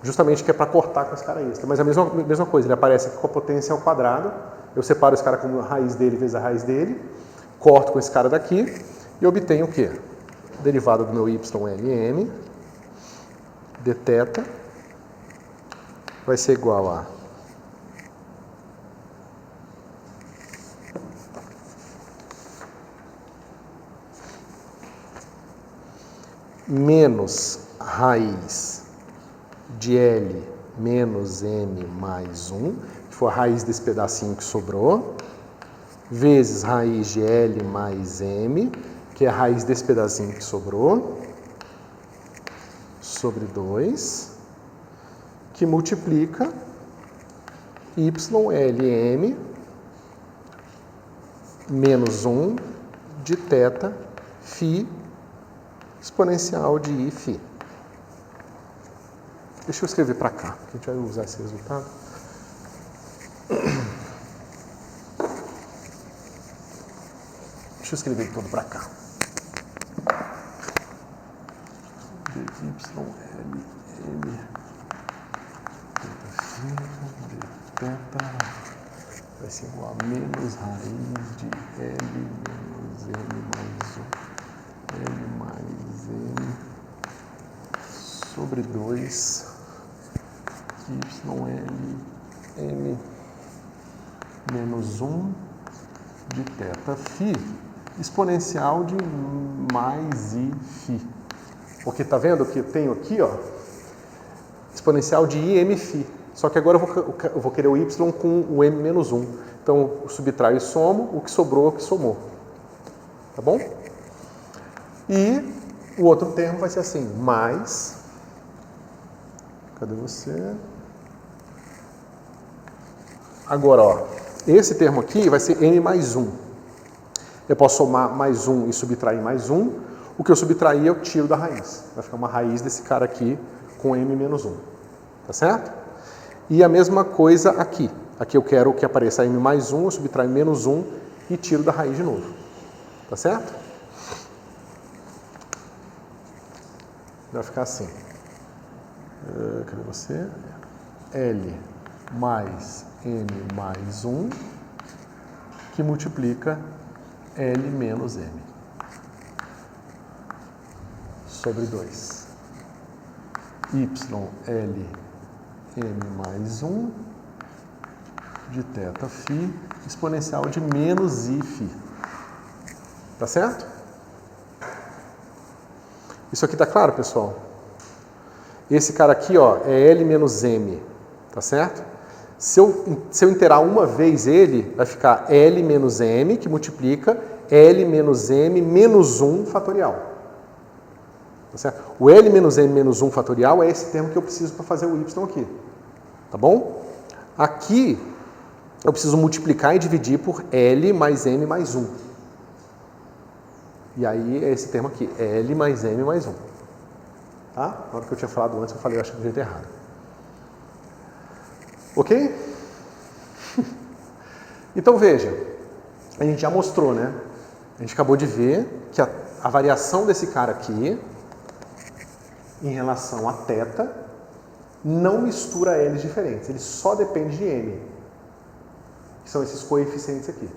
Justamente que é para cortar com esse cara extra. Mas é a mesma coisa, ele aparece aqui com a potência ao quadrado. Eu separo esse cara como a raiz dele vezes a raiz dele. Corto com esse cara daqui e obtenho o quê? Derivada do meu ylm dθ vai ser igual a menos raiz de L menos M mais 1, que foi a raiz desse pedacinho que sobrou, vezes raiz de L mais M, que é a raiz desse pedacinho que sobrou, sobre 2, que multiplica ylm menos 1 de θ φ exponencial de Iφ. Deixa eu escrever para cá, porque a gente vai usar esse resultado. Deixa eu escrever ele todo para cá. dYLM dθ vai ser igual a menos raiz de L menos M mais 1, L mais M sobre 2, YLM menos 1 de θ φ exponencial de mais Iφ. Porque tá vendo que eu tenho aqui, ó, exponencial de IMφ. Só que agora eu vou querer o y com o m menos 1. Então eu subtraio e somo, o que sobrou é o que somou. Tá bom? E o outro termo vai ser assim, mais... Cadê você? Agora, ó, esse termo aqui vai ser m mais 1. Eu posso somar mais 1 e subtrair mais 1. O que eu subtrair eu tiro da raiz. Vai ficar uma raiz desse cara aqui com m menos 1. Tá certo? E a mesma coisa aqui. Aqui eu quero que apareça m mais 1, eu subtraio menos 1 e tiro da raiz de novo. Tá certo? Vai ficar assim. Cadê você? L mais m mais 1 que multiplica L menos m sobre 2. Y L m mais 1 de θφ exponencial de menos Iφ. Tá certo? Isso aqui tá claro, pessoal? Esse cara aqui, ó, é L menos m, tá certo? Se eu interar uma vez ele, vai ficar L menos m, que multiplica L menos m menos 1 fatorial. Tá certo? O L menos m menos 1 fatorial é esse termo que eu preciso para fazer o y aqui. Tá bom? Aqui, eu preciso multiplicar e dividir por L mais m mais 1. E aí é esse termo aqui, L mais m mais 1. Tá? Na hora que eu tinha falado antes, eu falei, eu acho que do jeito errado. Ok? Então veja, a gente já mostrou, né? A gente acabou de ver que a variação desse cara aqui em relação a θ não mistura L's diferentes, ele só depende de m, que são esses coeficientes aqui.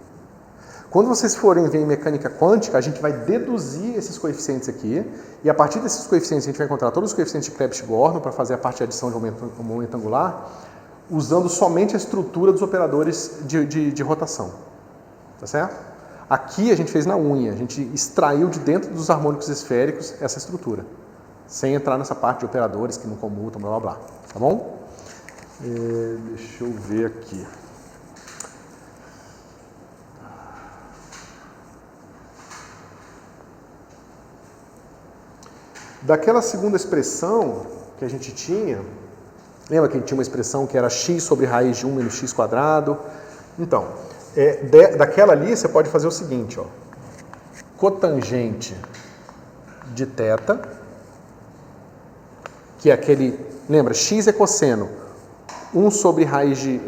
Quando vocês forem ver em mecânica quântica, a gente vai deduzir esses coeficientes aqui, e a partir desses coeficientes a gente vai encontrar todos os coeficientes de Clebsch-Gordan para fazer a parte de adição de momento angular, usando somente a estrutura dos operadores de rotação. Tá certo? Aqui a gente fez na unha, a gente extraiu de dentro dos harmônicos esféricos essa estrutura, sem entrar nessa parte de operadores que não comutam, blá blá blá. Tá bom? Deixa eu ver aqui. Daquela segunda expressão que a gente tinha, lembra que a gente tinha uma expressão que era x sobre raiz de 1 menos x quadrado? Então, daquela ali você pode fazer o seguinte, ó. Cotangente de θ, que é aquele, lembra, x é cosseno, 1 sobre raiz de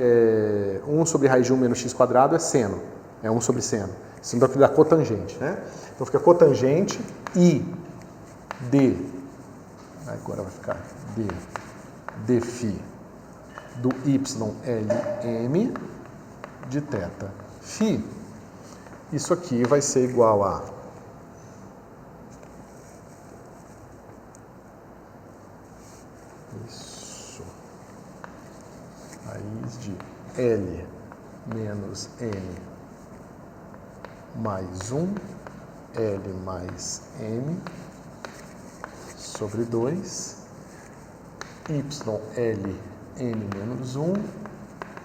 1 menos x quadrado é seno, é 1 sobre seno. Isso daqui dá cotangente, né? Então fica cotangente I d, agora vai ficar d φ do YLM de θφ. Isso aqui vai ser igual a raiz de L menos M mais 1 L mais M sobre 2, YL M menos 1,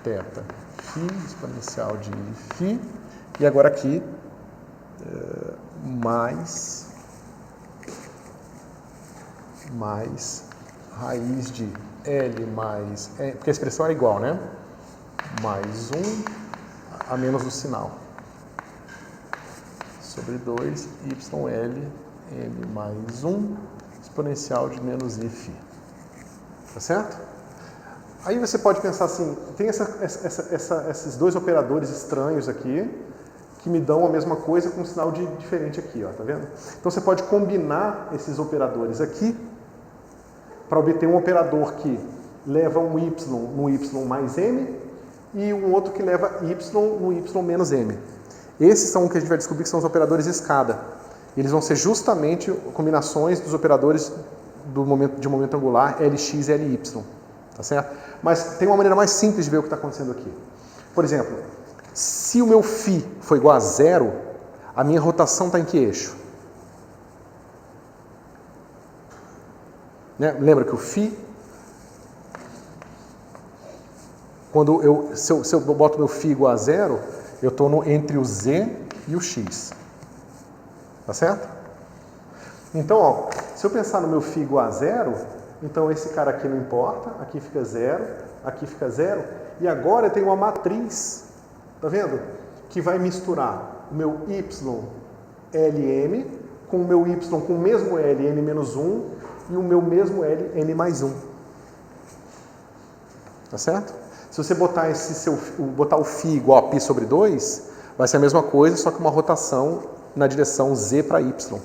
θφ, exponencial de φ, e agora aqui, mais raiz de L mais, porque a expressão é igual, né? Mais 1 a menos o sinal, sobre 2, YL M mais 1, exponencial de menos Iφ. Tá certo? Aí você pode pensar assim, tem esses dois operadores estranhos aqui, que me dão a mesma coisa com um sinal diferente aqui, ó, tá vendo? Então você pode combinar esses operadores aqui, para obter um operador que leva um y no y mais m, e um outro que leva y no y menos m. Esses são o que a gente vai descobrir que são os operadores de escada. Eles vão ser justamente combinações dos operadores de momento angular Lx e Ly. Tá certo? Mas tem uma maneira mais simples de ver o que está acontecendo aqui. Por exemplo, se o meu φ for igual a 0, a minha rotação está em que eixo? Né? Lembra que o φ, se eu boto meu φ igual a 0, eu estou entre o z e o x. Tá certo? Então, ó, se eu pensar no meu φ igual a 0, então esse cara aqui não importa, aqui fica 0, aqui fica 0, e agora eu tenho uma matriz, tá vendo? Que vai misturar o meu y Lm com o meu y com o mesmo L, n menos 1, e o meu mesmo L, n mais 1. Tá certo? Se Se você botar, botar o φ igual a π sobre 2, vai ser a mesma coisa, só que uma rotação na direção z para y.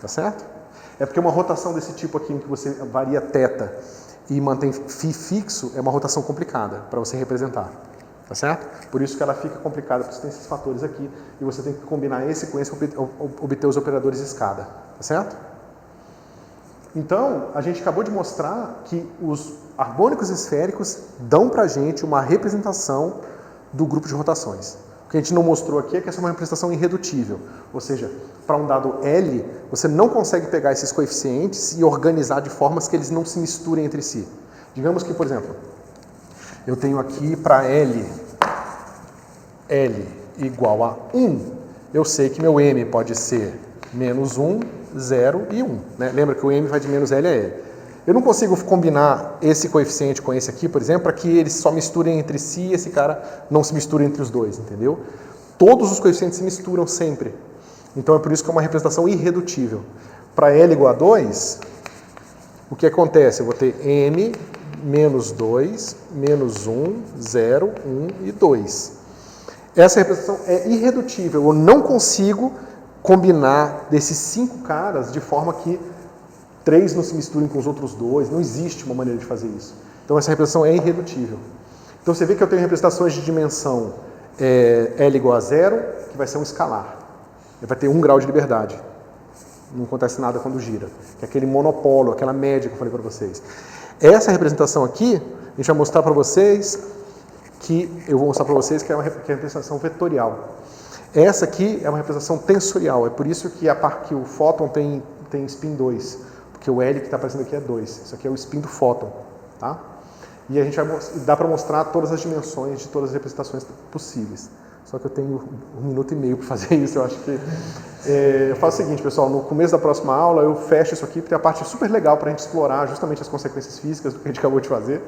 Tá certo? É porque uma rotação desse tipo aqui, em que você varia θ e mantém φ fixo, é uma rotação complicada para você representar. Tá certo? Por isso que ela fica complicada, porque você tem esses fatores aqui e você tem que combinar esse com esse para obter os operadores de escada. Tá certo? Então, a gente acabou de mostrar que os harmônicos esféricos dão para a gente uma representação do grupo de rotações. O que a gente não mostrou aqui é que essa é uma representação irredutível. Ou seja, para um dado L, você não consegue pegar esses coeficientes e organizar de formas que eles não se misturem entre si. Digamos que, por exemplo, eu tenho aqui para L igual a 1, eu sei que meu M pode ser menos 1, 0 e 1. Né? Lembra que o M vai de menos L a L. Eu não consigo combinar esse coeficiente com esse aqui, por exemplo, para que eles só misturem entre si e esse cara não se misture entre os dois, entendeu? Todos os coeficientes se misturam sempre. Então é por isso que é uma representação irredutível. Para L igual a 2, o que acontece? Eu vou ter M menos 2, menos 1, 0, 1 e 2. Essa representação é irredutível. Eu não consigo combinar desses 5 caras de forma que 3 não se misturem com os outros 2. Não existe uma maneira de fazer isso. Então essa representação é irredutível. Então você vê que eu tenho representações de dimensão L igual a 0, que vai ser um escalar. Ele vai ter 1 grau de liberdade. Não acontece nada quando gira. Que é aquele monopolo, aquela média que eu falei para vocês. Essa representação aqui, a gente vai mostrar para vocês que eu vou mostrar para vocês que é uma representação vetorial. Essa aqui é uma representação tensorial. É por isso que que o fóton tem spin 2. Porque o L que está aparecendo aqui é 2. Isso aqui é o spin do fóton. Tá? E a gente dá para mostrar todas as dimensões de todas as representações possíveis. Só que eu tenho 1 minuto e meio para fazer isso. Eu acho que... eu faço o seguinte, pessoal. No começo da próxima aula eu fecho isso aqui, porque tem a parte super legal para a gente explorar justamente as consequências físicas do que a gente acabou de fazer.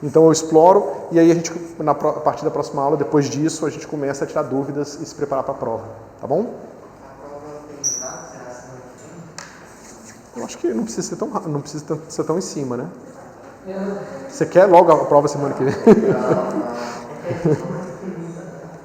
Então eu exploro e aí a partir da próxima aula, depois disso, a gente começa a tirar dúvidas e se preparar para a prova. Tá bom? Eu acho que não precisa ser tão em cima, né? Você quer logo a prova semana que vem?